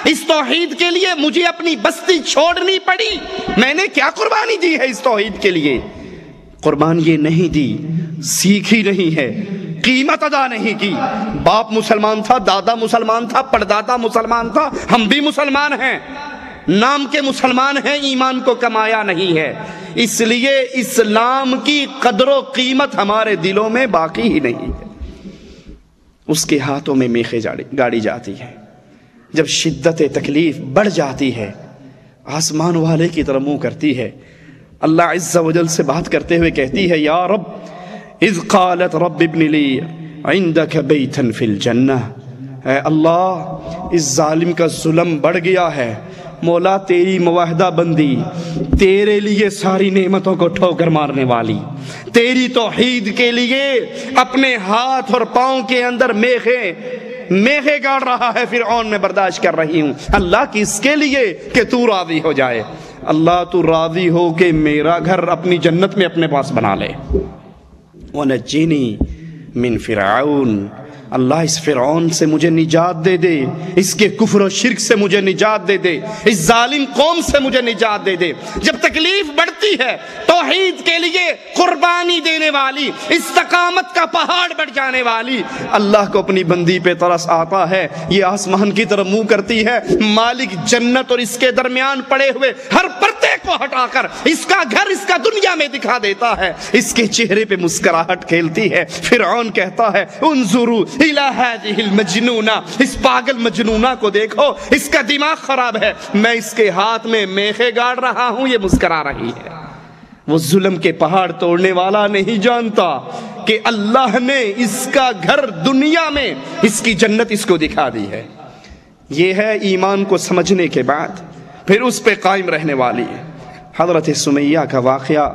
اس توحید کے لیے مجھے اپنی بستی چھوڑنی پڑی؟ میں نے کیا قربانی دی ہے اس توحید کے لیے؟ قربان یہ نہیں دی، سیکھی نہیں ہے، قیمت ادا نہیں کی۔ باپ مسلمان تھا، دادا مسلمان تھا، پردادا مسلمان تھا، ہم بھی مسلمان ہیں، نام کے مسلمان ہیں، ایمان کو کمایا نہیں ہے، اس لیے اسلام کی قدر و قیمت ہمارے دلوں میں باقی ہی نہیں ہے۔ اس کے ہاتھوں میں میخیں گاڑی جاتی ہے۔ جب شدت تکلیف بڑھ جاتی ہے آسمان والے کی طرف منہ کرتی ہے، اللہ عز و جل سے بات کرتے ہوئے کہتی ہے یا رب اذ قالت رب ابن لی عندک بیتا فی الجنہ، اے اللہ اس ظالم کا ظلم بڑھ گیا ہے، مولا تیری معاہدہ بندی، تیرے لیے ساری نعمتوں کو ٹھوکر مارنے والی، تیری توحید کے لیے اپنے ہاتھ اور پاؤں کے اندر میخیں گاڑ رہا ہے فرعون، میں برداشت کر رہی ہوں، اللہ کس کے لیے کہ تو راضی ہو جائے، اللہ تو راضی ہو کہ میرا گھر اپنی جنت میں اپنے پاس بنا لے۔ وَنَجِّنِي مِن فِرْعَوْنَ، اللہ اس فرعون سے مجھے نجات دے دے، اس کے کفر و شرک سے مجھے نجات دے دے، اس ظالم قوم سے مجھے نجات دے دے۔ جب تکلیف بڑھتی ہے توحید کے لیے قربانی دینے والی، استقامت کا پہاڑ بڑھ جانے والی، اللہ کو اپنی بندی پہ ترس آتا ہے، یہ آسمان کی طرف منہ کرتی ہے، مالک جنت اور اس کے درمیان پڑے ہوئے ہر پردے کو ہٹا کر اس کا گھر اس کا دنیا میں دکھا دیتا ہے، اس کے چہرے پہ مسکراہٹ کھیلتی ہے۔ فرعون کہتا ہے انظروا الی ہذہ المجنونہ، اس پاگل مجنونہ کو دیکھو، اس کا دماغ خراب ہے، میں اس کے ہاتھ میں میخیں گاڑ رہا ہوں، یہ مسکرا رہی ہے۔ وہ ظلم کے پہاڑ توڑنے والا نہیں جانتا کہ اللہ نے اس کا گھر دنیا میں اس کی جنت اس کو دکھا دی ہے۔ یہ ہے ایمان کو سمجھنے کے بعد پھر اس پہ قائم رہنے والی ہے۔ حضرت سمیہ کا واقعہ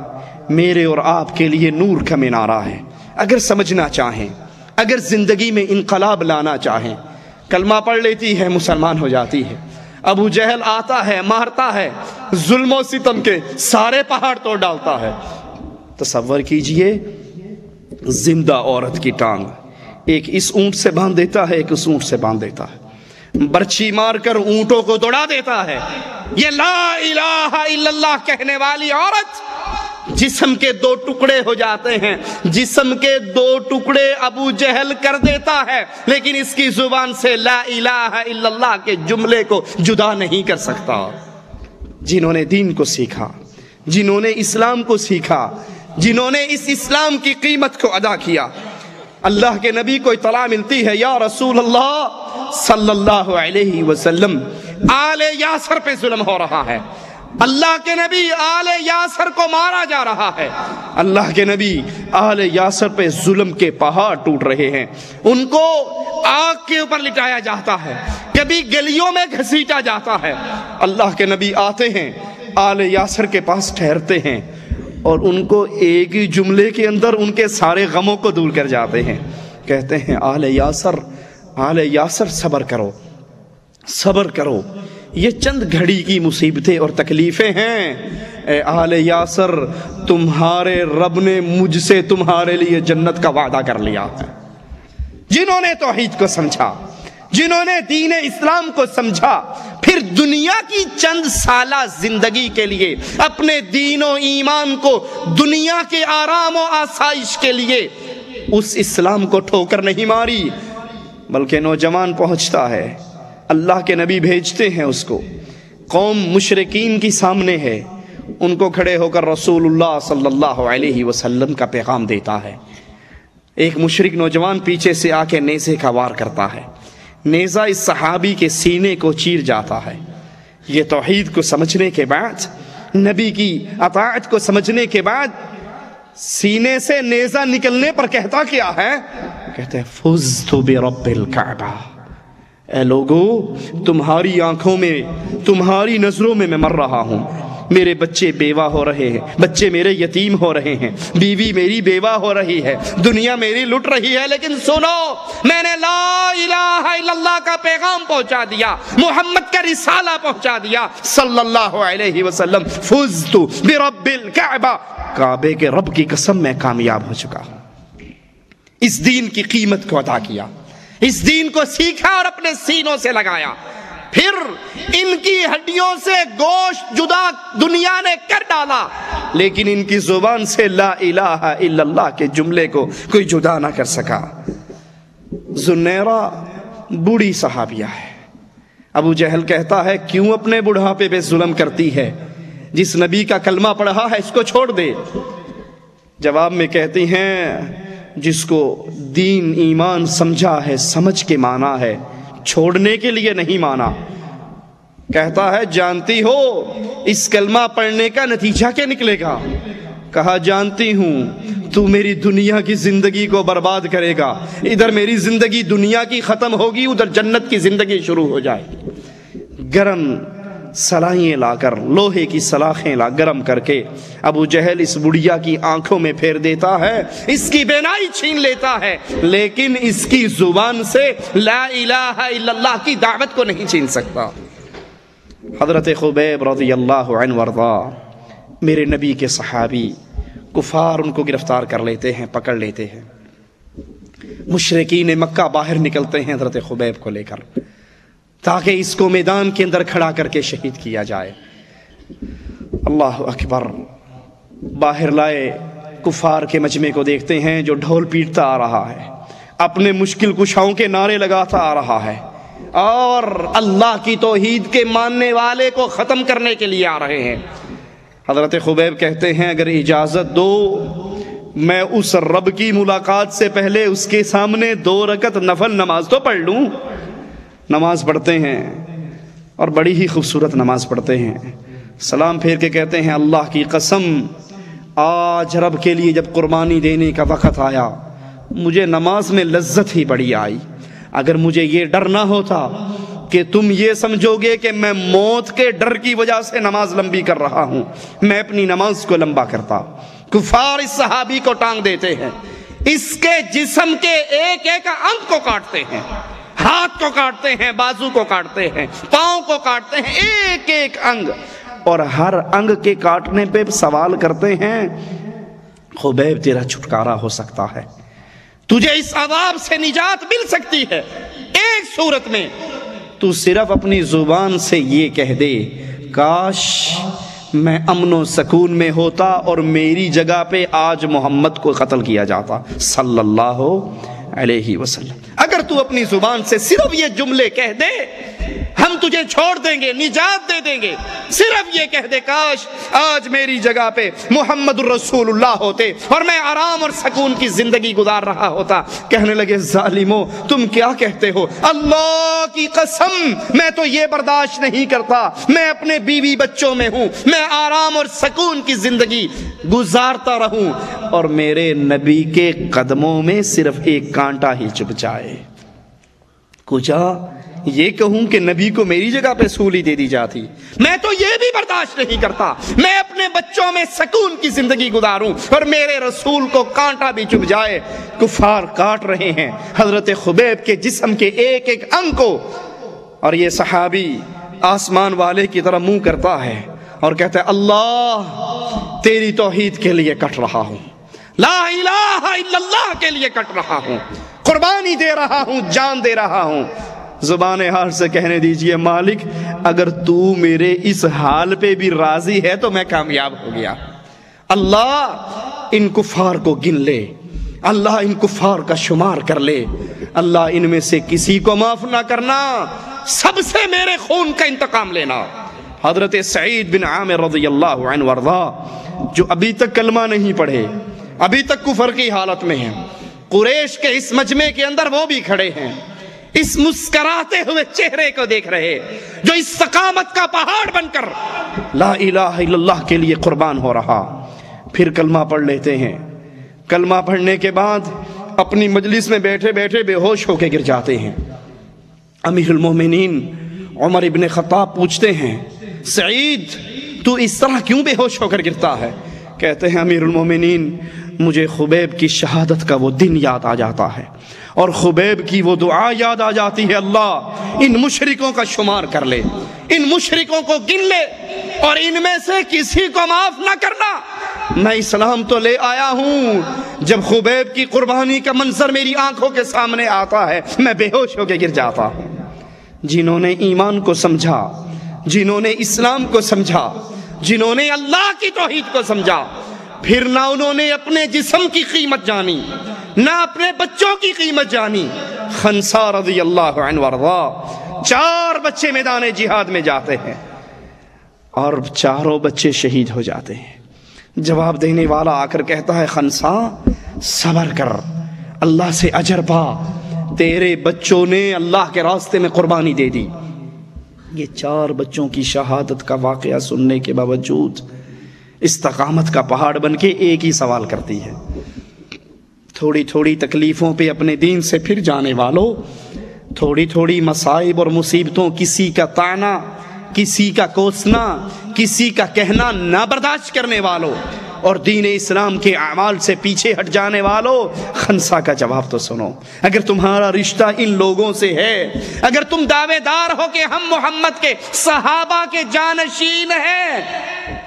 میرے اور آپ کے لیے نور کا مینارہ ہے۔ اگر سمجھنا چاہیں، اگر زندگی میں انقلاب لانا چاہیں، کلمہ پڑھ لیتی ہے مسلمان ہو جاتی ہے، ابو جہل آتا ہے، مارتا ہے، ظلم و ستم کے سارے پہاڑ توڑ ڈالتا ہے۔ تصور کیجئے زندہ عورت کی ٹانگ ایک اس اونٹ سے باندھ دیتا ہے، ایک اس اونٹ سے باندھ دیتا ہے، برچھی مار کر اونٹوں کو دوڑا دیتا ہے۔ یہ لا الہ الا اللہ کہنے والی عورت جسم کے 2 ٹکڑے ہو جاتے ہیں، جسم کے 2 ٹکڑے ابو جہل کر دیتا ہے، لیکن اس کی زبان سے لا الہ الا اللہ کے جملے کو جدا نہیں کر سکتا۔ جنہوں نے دین کو سیکھا، جنہوں نے اسلام کو سیکھا، جنہوں نے اس اسلام کی قیمت کو ادا کیا، اللہ کے نبی کو اطلاع ملتی ہے یا رسول اللہ صلی اللہ علیہ وسلم آل یاسر پہ ظلم ہو رہا ہے، اللہ کے نبی آل یاسر کو مارا جا رہا ہے، اللہ کے نبی آل یاسر پہ ظلم کے پہاڑ ٹوٹ رہے ہیں، ان کو آگ کے اوپر لٹایا جاتا ہے، کبھی گلیوں میں گھسیٹا جاتا ہے۔ اللہ کے نبی آتے ہیں، آل یاسر کے پاس ٹھہرتے ہیں اور ان کو ایک ہی جملے کے اندر ان کے سارے غموں کو دور کر جاتے ہیں۔ کہتے ہیں آل یاسر صبر کرو، صبر کرو، یہ چند گھڑی کی مصیبتیں اور تکلیفیں ہیں۔ اے آل یاسر، تمہارے رب نے مجھ سے تمہارے لیے جنت کا وعدہ کر لیا ہے۔ جنہوں نے توحید کو سمجھا، جنہوں نے دین اسلام کو سمجھا، پھر دنیا کی چند سالہ زندگی کے لیے اپنے دین و ایمان کو دنیا کے آرام و آسائش کے لیے اس اسلام کو ٹھوکر نہیں ماری، بلکہ نوجوان پہنچتا ہے، اللہ کے نبی بھیجتے ہیں اس کو، قوم مشرکین کی سامنے ہے، ان کو کھڑے ہو کر رسول اللہ صلی اللہ علیہ وسلم کا پیغام دیتا ہے۔ ایک مشرک نوجوان پیچھے سے آ کے نیزے کا وار کرتا ہے، نیزہ اس صحابی کے سینے کو چیر جاتا ہے۔ یہ توحید کو سمجھنے کے بعد، نبی کی اطاعت کو سمجھنے کے بعد، سینے سے نیزہ نکلنے پر کہتا کیا ہے؟ کہتے ہیں فزت برب الکعبہ، اے لوگو تمہاری آنکھوں میں، تمہاری نظروں میں مر رہا ہوں، میرے بچے بیوہ ہو رہے ہیں، بچے میرے یتیم ہو رہے ہیں، بیوی میری بیوہ ہو رہی ہے، دنیا میری لٹ رہی ہے، لیکن سنو، میں نے لا الہ الا اللہ کا پیغام پہنچا دیا، محمد کا رسالہ پہنچا دیا صلی اللہ علیہ وسلم۔ فزت برب الکعبہ، کعبے کے رب کی قسم میں کامیاب ہو چکا ہوں۔ اس دین کی قیمت کو ادا کیا، اس دین کو سیکھا اور اپنے سینوں سے لگایا، پھر ان کی ہڈیوں سے گوشت جدا دنیا نے کر ڈالا، لیکن ان کی زبان سے لا الہ الا اللہ کے جملے کو کوئی جدا نہ کر سکا۔ زنیرہ بوڑھی صحابیہ ہے، ابو جہل کہتا ہے کیوں اپنے بڑھاپے پہ ظلم کرتی ہے، جس نبی کا کلمہ پڑھا ہے اس کو چھوڑ دے۔ جواب میں کہتی ہیں جس کو دین ایمان سمجھا ہے، سمجھ کے مانا ہے، چھوڑنے کے لیے نہیں مانا۔ کہتا ہے جانتی ہو اس کلمہ پڑھنے کا نتیجہ کیا نکلے گا؟ کہا جانتی ہوں تو میری دنیا کی زندگی کو برباد کرے گا، ادھر میری زندگی دنیا کی ختم ہوگی، ادھر جنت کی زندگی شروع ہو جائے گی۔ گرم سلائیں لا کر، لوہے کی سلاخیں لا گرم کر کے ابو جہل اس بڑھیا کی آنکھوں میں پھیر دیتا ہے، اس کی بینائی چھین لیتا ہے، لیکن اس کی زبان سے لا الہ الا اللہ کی دعوت کو نہیں چھین سکتا۔ حضرت خبیب رضی اللہ عنہ وارضا، میرے نبی کے صحابی، کفار ان کو گرفتار کر لیتے ہیں، پکڑ لیتے ہیں، مشرکین مکہ باہر نکلتے ہیں حضرت خبیب کو لے کر تاکہ اس کو میدان کے اندر کھڑا کر کے شہید کیا جائے۔ اللہ اکبر، باہر لائے، کفار کے مجمع کو دیکھتے ہیں جو ڈھول پیٹتا آ رہا ہے، اپنے مشکل کشاؤں کے نعرے لگاتا آ رہا ہے، اور اللہ کی توحید کے ماننے والے کو ختم کرنے کے لیے آ رہے ہیں۔ حضرت خبیب کہتے ہیں اگر اجازت دو میں اس رب کی ملاقات سے پہلے اس کے سامنے 2 رکعت نفل نماز تو پڑھ لوں۔ نماز پڑھتے ہیں اور بڑی ہی خوبصورت نماز پڑھتے ہیں، سلام پھیر کے کہتے ہیں اللہ کی قسم آج رب کے لیے جب قربانی دینے کا وقت آیا مجھے نماز میں لذت ہی بڑی آئی، اگر مجھے یہ ڈر نہ ہوتا کہ تم یہ سمجھو گے کہ میں موت کے ڈر کی وجہ سے نماز لمبی کر رہا ہوں، میں اپنی نماز کو لمبا کرتا۔ کفار اس صحابی کو ٹانگ دیتے ہیں، اس کے جسم کے ایک ایک انگ کو کاٹتے ہیں، ہاتھ کو کاٹتے ہیں، بازو کو کاٹتے ہیں، پاؤں کو کاٹتے ہیں، ایک ایک انگ، اور ہر انگ کے کاٹنے پہ سوال کرتے ہیں خبیب تیرا چھٹکارا ہو سکتا ہے، تجھے اس عذاب سے نجات مل سکتی ہے ایک صورت میں، تو صرف اپنی زبان سے یہ کہہ دے کاش میں امن و سکون میں ہوتا اور میری جگہ پہ آج محمد کو قتل کیا جاتا صلی اللہ علیہ وسلم۔ اگر تو اپنی زبان سے صرف یہ جملے کہہ دے ہم تجھے چھوڑ دیں گے، نجات دے دیں گے، صرف یہ کہہ دے کاش آج میری جگہ پہ محمد الرسول اللہ ہوتے اور میں آرام اور سکون کی زندگی گزار رہا ہوتا۔ کہنے لگے ظالمو تم کیا کہتے ہو، اللہ کی قسم میں تو یہ برداشت نہیں کرتا، میں اپنے بیوی بچوں میں ہوں، میں آرام اور سکون کی زندگی گزارتا رہوں اور میرے نبی کے قدموں میں صرف ایک کانٹا ہی چبھ جائے، کچھ یہ کہوں کہ نبی کو میری جگہ پہ سولی دے دی جاتی، میں تو یہ بھی برداشت نہیں کرتا، میں اپنے بچوں میں سکون کی زندگی گزاروں اور میرے رسول کو کانٹا بھی چبھ جائے۔ کفار کاٹ رہے ہیں حضرت خبیب کے جسم کے ایک ایک انگ کو، اور یہ صحابی آسمان والے کی طرح منہ کرتا ہے اور کہتا ہے اللہ تیری توحید کے لیے کٹ رہا ہوں، لا الہ الا اللہ کے لیے کٹ رہا ہوں، قربانی دے رہا ہوں، جان دے رہا ہوں۔ زبان حال سے کہنے دیجئے مالک اگر تو میرے اس حال پہ بھی راضی ہے تو میں کامیاب ہو گیا، اللہ ان کفار کو گن لے، اللہ ان کفار کا شمار کر لے، اللہ ان میں سے کسی کو معاف نہ کرنا، سب سے میرے خون کا انتقام لینا۔ حضرت سعید بن عامر رضی اللہ عنہ وارضا جو ابھی تک کلمہ نہیں پڑھے، ابھی تک کفر کی حالت میں ہیں، قریش کے اس مجمع کے اندر وہ بھی کھڑے ہیں، اس مسکراتے ہوئے چہرے کو دیکھ رہے جو اس استقامت کا پہاڑ بن کر لا الہ الا اللہ کے لیے قربان ہو رہا، پھر کلمہ پڑھ لیتے ہیں، کلمہ پڑھنے کے بعد اپنی مجلس میں بیٹھے بیٹھے بے ہوش ہو کے گر جاتے ہیں۔ امیر المومنین عمر ابن خطاب پوچھتے ہیں سعید تو اس طرح کیوں بے ہوش ہو کر گرتا ہے؟ کہتے ہیں امیر المومنین مجھے خبیب کی شہادت کا وہ دن یاد آ جاتا ہے اور خبیب کی وہ دعا یاد آ جاتی ہے، اللہ ان مشرکوں کا شمار کر لے، ان مشرکوں کو گن لے اور ان میں سے کسی کو معاف نہ کرنا۔ میں اسلام تو لے آیا ہوں، جب خبیب کی قربانی کا منظر میری آنکھوں کے سامنے آتا ہے میں بے ہوش ہو کے گر جاتا ہوں۔ جنہوں نے ایمان کو سمجھا، جنہوں نے اسلام کو سمجھا، جنہوں نے اللہ کی توحید کو سمجھا، پھر نہ انہوں نے اپنے جسم کی قیمت جانی نہ اپنے بچوں کی قیمت جانی۔ خنسا رضی اللہ عنہ وارضا 4 بچے میدان جہاد میں جاتے ہیں اور چاروں بچے شہید ہو جاتے ہیں۔ جواب دینے والا آ کر کہتا ہے خنسا صبر کر، اللہ سے اجر پا، تیرے بچوں نے اللہ کے راستے میں قربانی دے دی۔ یہ 4 بچوں کی شہادت کا واقعہ سننے کے باوجود استقامت کا پہاڑ بن کے ایک ہی سوال کرتی ہے، تھوڑی تھوڑی تکلیفوں پہ اپنے دین سے پھر جانے والوں، تھوڑی تھوڑی مصائب اور مصیبتوں، کسی کا طعنہ، کسی کا کوسنا، کسی کا کہنا نہ برداشت کرنے والوں اور دین اسلام کے اعمال سے پیچھے ہٹ جانے والوں، خنسا کا جواب تو سنو۔ اگر تمہارا رشتہ ان لوگوں سے ہے، اگر تم دعوے دار ہو کہ ہم محمد کے صحابہ کے جانشین ہیں،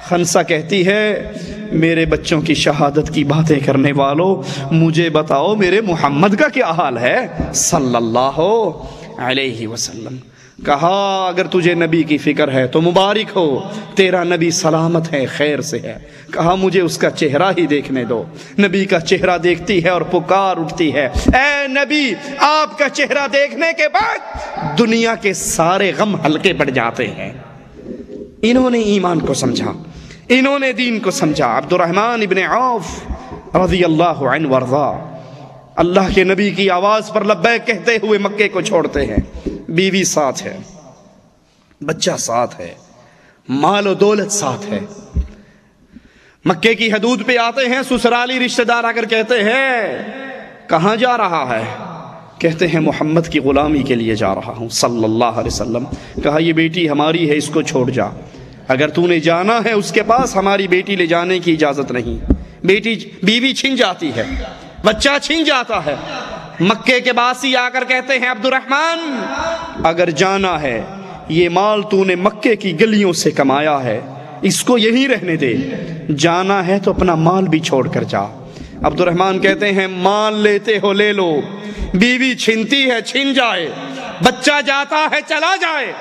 خنسا کہتی ہے میرے بچوں کی شہادت کی باتیں کرنے والوں مجھے بتاؤ میرے محمد کا کیا حال ہے صلی اللہ علیہ وسلم۔ کہا اگر تجھے نبی کی فکر ہے تو مبارک ہو، تیرا نبی سلامت ہے، خیر سے ہے۔ کہا مجھے اس کا چہرہ ہی دیکھنے دو۔ نبی کا چہرہ دیکھتی ہے اور پکار اٹھتی ہے اے نبی آپ کا چہرہ دیکھنے کے بعد دنیا کے سارے غم ہلکے پڑ جاتے ہیں۔ انہوں نے ایمان کو سمجھا، انہوں نے دین کو سمجھا۔ عبد الرحمن ابن عوف رضی اللہ عنہ وارضا اللہ کے نبی کی آواز پر لبیک کہتے ہوئے مکے کو چھوڑتے ہیں، بیوی ساتھ ہے، بچہ ساتھ ہے، مال و دولت ساتھ ہے۔ مکے کی حدود پہ آتے ہیں، سسرالی رشتہ دار آ کر کہتے ہیں کہاں جا رہا ہے؟ کہتے ہیں محمد کی غلامی کے لیے جا رہا ہوں صلی اللہ علیہ وسلم۔ کہا یہ بیٹی ہماری ہے، اس کو چھوڑ جا، اگر تو نے جانا ہے اس کے پاس ہماری بیٹی لے جانے کی اجازت نہیں۔ بیوی چھن جاتی ہے، بچہ چھن جاتا ہے، مکے کے باسی آ کر کہتے ہیں عبد الرحمن اگر جانا ہے یہ مال تو نے مکے کی گلیوں سے کمایا ہے اس کو یہیں رہنے دے، جانا ہے تو اپنا مال بھی چھوڑ کر جا۔ عبد الرحمن کہتے ہیں مال لیتے ہو لے لو، بیوی چھنتی ہے چھن جائے، بچہ جاتا ہے چلا جائے،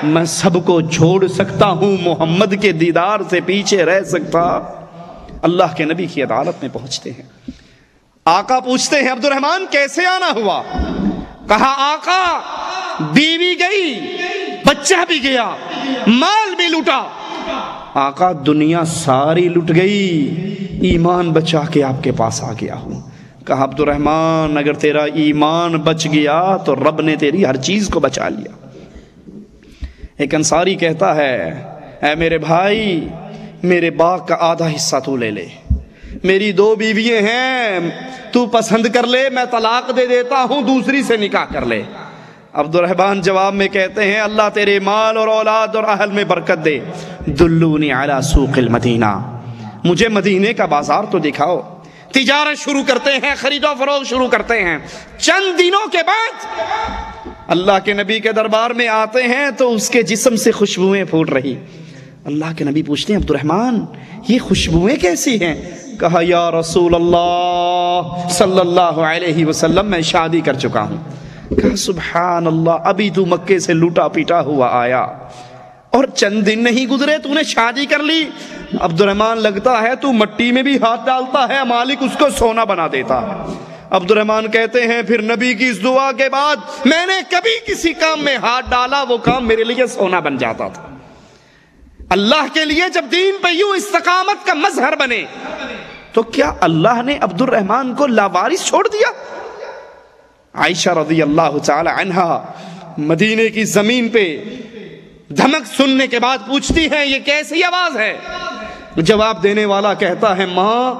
میں سب کو چھوڑ سکتا ہوں، محمد کے دیدار سے پیچھے رہ سکتا۔ اللہ کے نبی کی عدالت میں پہنچتے ہیں، آقا پوچھتے ہیں عبد الرحمن کیسے آنا ہوا؟ کہا آقا بیوی گئی، بچہ بھی گیا، مال بھی لوٹا۔ آقا دنیا ساری لٹ گئی، ایمان بچا کے آپ کے پاس آ گیا ہوں۔ کہا عبد الرحمن اگر تیرا ایمان بچ گیا تو رب نے تیری ہر چیز کو بچا لیا۔ ایک انصاری کہتا ہے اے میرے بھائی میرے باغ کا آدھا حصہ تو لے لے، میری 2 بیویاں ہیں، تو پسند کر لے، میں طلاق دے دیتا ہوں، دوسری سے نکاح کر لے۔ عبد الرحمن جواب میں کہتے ہیں اللہ تیرے مال اور اولاد اور اہل میں برکت دے، دلونی علی سوق المدینہ، مجھے مدینے کا بازار تو دکھاؤ۔ تجارت شروع کرتے ہیں، خرید و فروخت شروع کرتے ہیں۔ چند دنوں کے بعد اللہ کے نبی کے دربار میں آتے ہیں تو اس کے جسم سے خوشبوئیں پھوٹ رہی۔ اللہ کے نبی پوچھتے ہیں عبد الرحمن یہ خوشبوئیں کیسی ہیں؟ کہا یا رسول اللہ صلی اللہ علیہ وسلم میں شادی کر چکا ہوں۔ کہا سبحان اللہ، ابھی تو مکے سے لوٹا پیٹا ہوا آیا اور چند دن نہیں گزرے تو نے شادی کر لی۔ عبد الرحمن لگتا ہے تو مٹی میں بھی ہاتھ ڈالتا ہے، مالک اس کو سونا بنا دیتا ہے۔ عبد الرحمن کہتے ہیں پھر نبی کی اس دعا کے بعد میں نے کبھی کسی کام میں ہاتھ ڈالا وہ کام میرے لیے سونا بن جاتا تھا۔ اللہ کے لیے جب دین پہ یوں استقامت کا مظہر بنے تو کیا اللہ نے عبد الرحمن کو لاوارث چھوڑ دیا؟ عائشہ رضی اللہ تعالی عنہا مدینے کی زمین پہ دھمک سننے کے بعد پوچھتی ہیں یہ کیسی آواز ہے؟ جواب دینے والا کہتا ہے ماں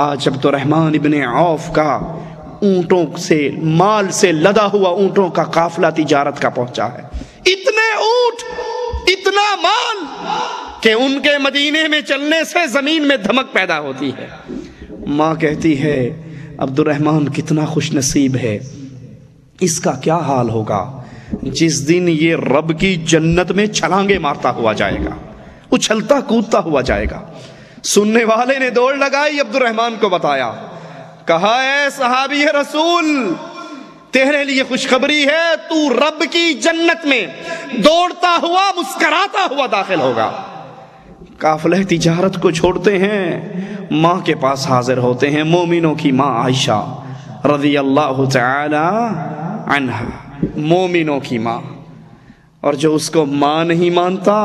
آج عبد الرحمن ابن عوف کا اونٹوں سے مال سے لدا ہوا اونٹوں کا قافلہ تجارت کا پہنچا ہے، اتنے اونٹ اتنا مال کہ ان کے مدینے میں چلنے سے زمین میں دھمک پیدا ہوتی ہے۔ ماں کہتی ہے عبد الرحمن کتنا خوش نصیب ہے، اس کا کیا حال ہوگا جس دن یہ رب کی جنت میں چھلانگے مارتا ہوا جائے گا، اچھلتا کودتا ہوا جائے گا۔ سننے والے نے دوڑ لگائی، عبد الرحمن کو بتایا، کہا اے صحابی رسول تیرے لیے خوشخبری ہے، تو رب کی جنت میں دوڑتا ہوا مسکراتا ہوا داخل ہوگا۔ قافلہ تجارت کو چھوڑتے ہیں، ماں کے پاس حاضر ہوتے ہیں، مومنوں کی ماں عائشہ رضی اللہ تعالی عنہا، مومنوں کی ماں، اور جو اس کو ماں نہیں مانتا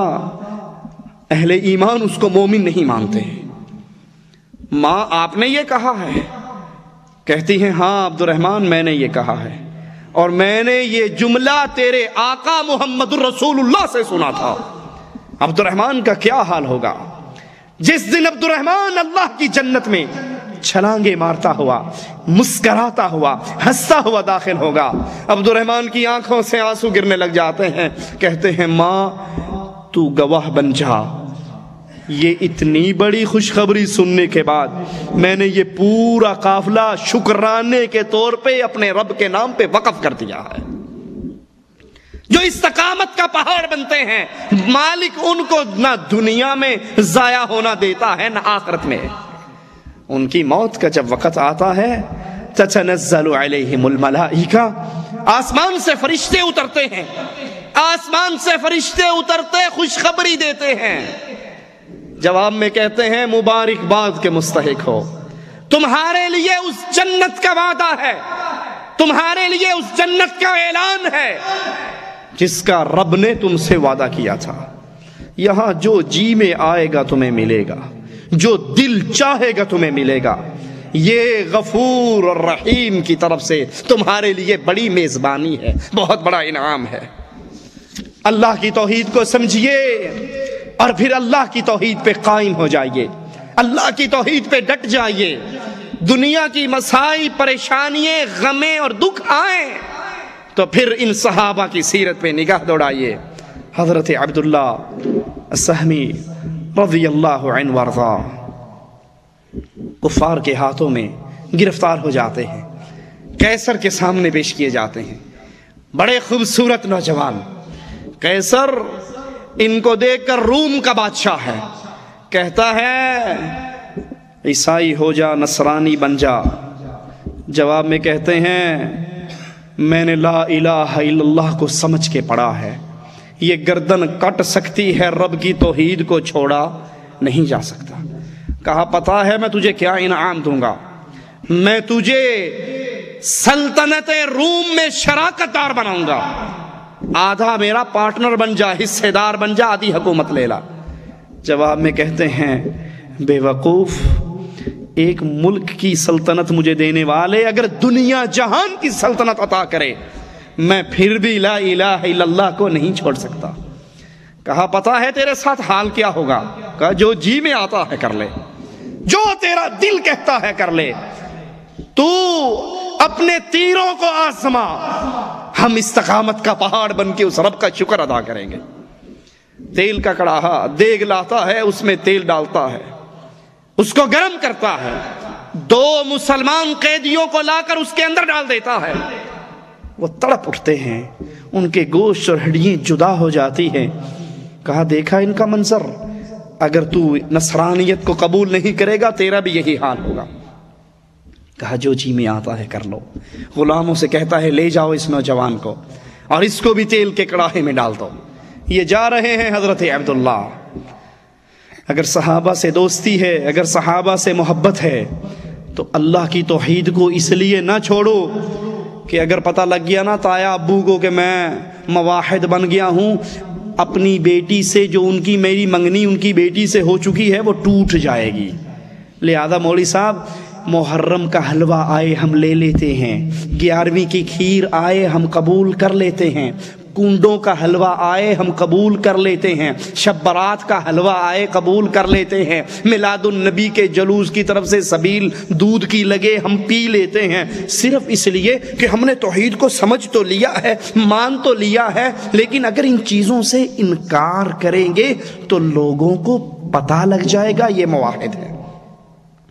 اہل ایمان اس کو مومن نہیں مانتے۔ ماں آپ نے یہ کہا ہے؟ کہتی ہیں ہاں عبد الرحمن میں نے یہ کہا ہے، اور میں نے یہ جملہ تیرے آقا محمد الرسول اللہ سے سنا تھا۔ عبد الرحمن کا کیا حال ہوگا جس دن عبد الرحمن اللہ کی جنت میں چھلانگے مارتا ہوا مسکراتا ہوا ہنستا ہوا داخل ہوگا۔ عبد الرحمن کی آنکھوں سے آنسو گرنے لگ جاتے ہیں، کہتے ہیں ماں تو گواہ بن جا، یہ اتنی بڑی خوشخبری سننے کے بعد میں نے یہ پورا قافلہ شکرانے کے طور پہ اپنے رب کے نام پہ وقف کر دیا ہے۔ جو استقامت کا پہاڑ بنتے ہیں مالک ان کو نہ دنیا میں ضائع ہونا دیتا ہے نہ آخرت میں۔ ان کی موت کا جب وقت آتا ہے تتنزل علیہم الملائکہ، آسمان سے فرشتے اترتے ہیں، آسمان سے فرشتے اترتے خوشخبری دیتے ہیں، جواب میں کہتے ہیں مبارکباد کے مستحق ہو، تمہارے لیے اس جنت کا وعدہ ہے، تمہارے لیے اس جنت کا اعلان ہے جس کا رب نے تم سے وعدہ کیا تھا۔ یہاں جو جی میں آئے گا تمہیں ملے گا، جو دل چاہے گا تمہیں ملے گا، یہ غفور اور رحیم کی طرف سے تمہارے لیے بڑی میزبانی ہے، بہت بڑا انعام ہے۔ اللہ کی توحید کو سمجھیے اور پھر اللہ کی توحید پہ قائم ہو جائیے، اللہ کی توحید پہ ڈٹ جائیے۔ دنیا کی مسائل پریشانیاں غمیں اور دکھ آئیں تو پھر ان صحابہ کی سیرت پہ نگاہ دوڑائیے۔ حضرت عبداللہ السہمی رضی اللہ عنہ وارضاہ کفار کے ہاتھوں میں گرفتار ہو جاتے ہیں، قیصر کے سامنے پیش کیے جاتے ہیں، بڑے خوبصورت نوجوان۔ قیصر ان کو دیکھ کر روم کا بادشاہ ہے، کہتا ہے عیسائی ہو جا، نصرانی بن جا۔ جواب میں کہتے ہیں میں نے لا الہ الا اللہ کو سمجھ کے پڑھا ہے، یہ گردن کٹ سکتی ہے، رب کی توحید کو چھوڑا نہیں جا سکتا۔ کہا پتا ہے میں تجھے کیا انعام دوں گا، میں تجھے سلطنت روم میں شراکت دار بناؤں گا، آدھا میرا پارٹنر بن جا، حصے دار بن جا، آدھی حکومت لے لا۔ جواب میں کہتے ہیں بے وقوف، ایک ملک کی سلطنت مجھے دینے والے اگر دنیا جہان کی سلطنت عطا کرے میں پھر بھی لا الہ الا اللہ کو نہیں چھوڑ سکتا۔ کہا پتا ہے تیرے ساتھ حال کیا ہوگا؟ کہا جو جی میں آتا ہے کر لے، جو تیرا دل کہتا ہے کر لے، تو اپنے تیروں کو آزما، ہم استقامت کا پہاڑ بن کے اس رب کا شکر ادا کریں گے۔ تیل کا کڑاہا دیگ لاتا ہے، اس میں تیل ڈالتا ہے، اس کو گرم کرتا ہے، 2 مسلمان قیدیوں کو لا کر اس کے اندر ڈال دیتا ہے، وہ تڑپ اٹھتے ہیں، ان کے گوشت اور ہڈیاں جدا ہو جاتی ہیں۔ کہا دیکھا ان کا منظر، اگر تو نصرانیت کو قبول نہیں کرے گا تیرا بھی یہی حال ہوگا۔ کہا جو جی میں آتا ہے کر لو۔ غلاموں سے کہتا ہے لے جاؤ اس نوجوان کو اور اس کو بھی تیل کے کڑاہے میں ڈال دو۔ یہ جا رہے ہیں حضرت عبداللہ۔ اگر صحابہ سے دوستی ہے، اگر صحابہ سے محبت ہے تو اللہ کی توحید کو اس لیے نہ چھوڑو کہ اگر پتہ لگ گیا نا تایا ابو کو کہ میں موحد بن گیا ہوں، اپنی بیٹی سے جو ان کی میری منگنی ان کی بیٹی سے ہو چکی ہے وہ ٹوٹ جائے گی۔ لہذا مولوی صاحب محرم کا حلوہ آئے ہم لے لیتے ہیں، 11ویں کی کھیر آئے ہم قبول کر لیتے ہیں، کنڈوں کا حلوہ آئے ہم قبول کر لیتے ہیں، شب برات کا حلوہ آئے قبول کر لیتے ہیں، میلاد النبی کے جلوس کی طرف سے سبیل دودھ کی لگے ہم پی لیتے ہیں، صرف اس لیے کہ ہم نے توحید کو سمجھ تو لیا ہے، مان تو لیا ہے، لیکن اگر ان چیزوں سے انکار کریں گے تو لوگوں کو پتہ لگ جائے گا یہ موحد ہے،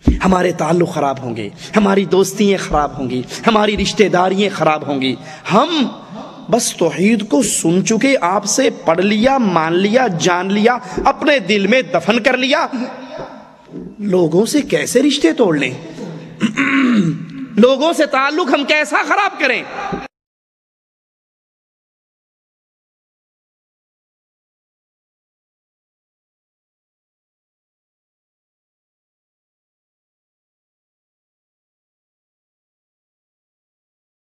ہمارے تعلق خراب ہوں گے، ہماری دوستیاں خراب ہوں گی، ہماری رشتہ داریاں خراب ہوں گی۔ ہم بس توحید کو سن چکے، آپ سے پڑھ لیا، مان لیا، جان لیا، اپنے دل میں دفن کر لیا، لوگوں سے کیسے رشتے توڑ لیں، لوگوں سے تعلق ہم کیسا خراب کریں؟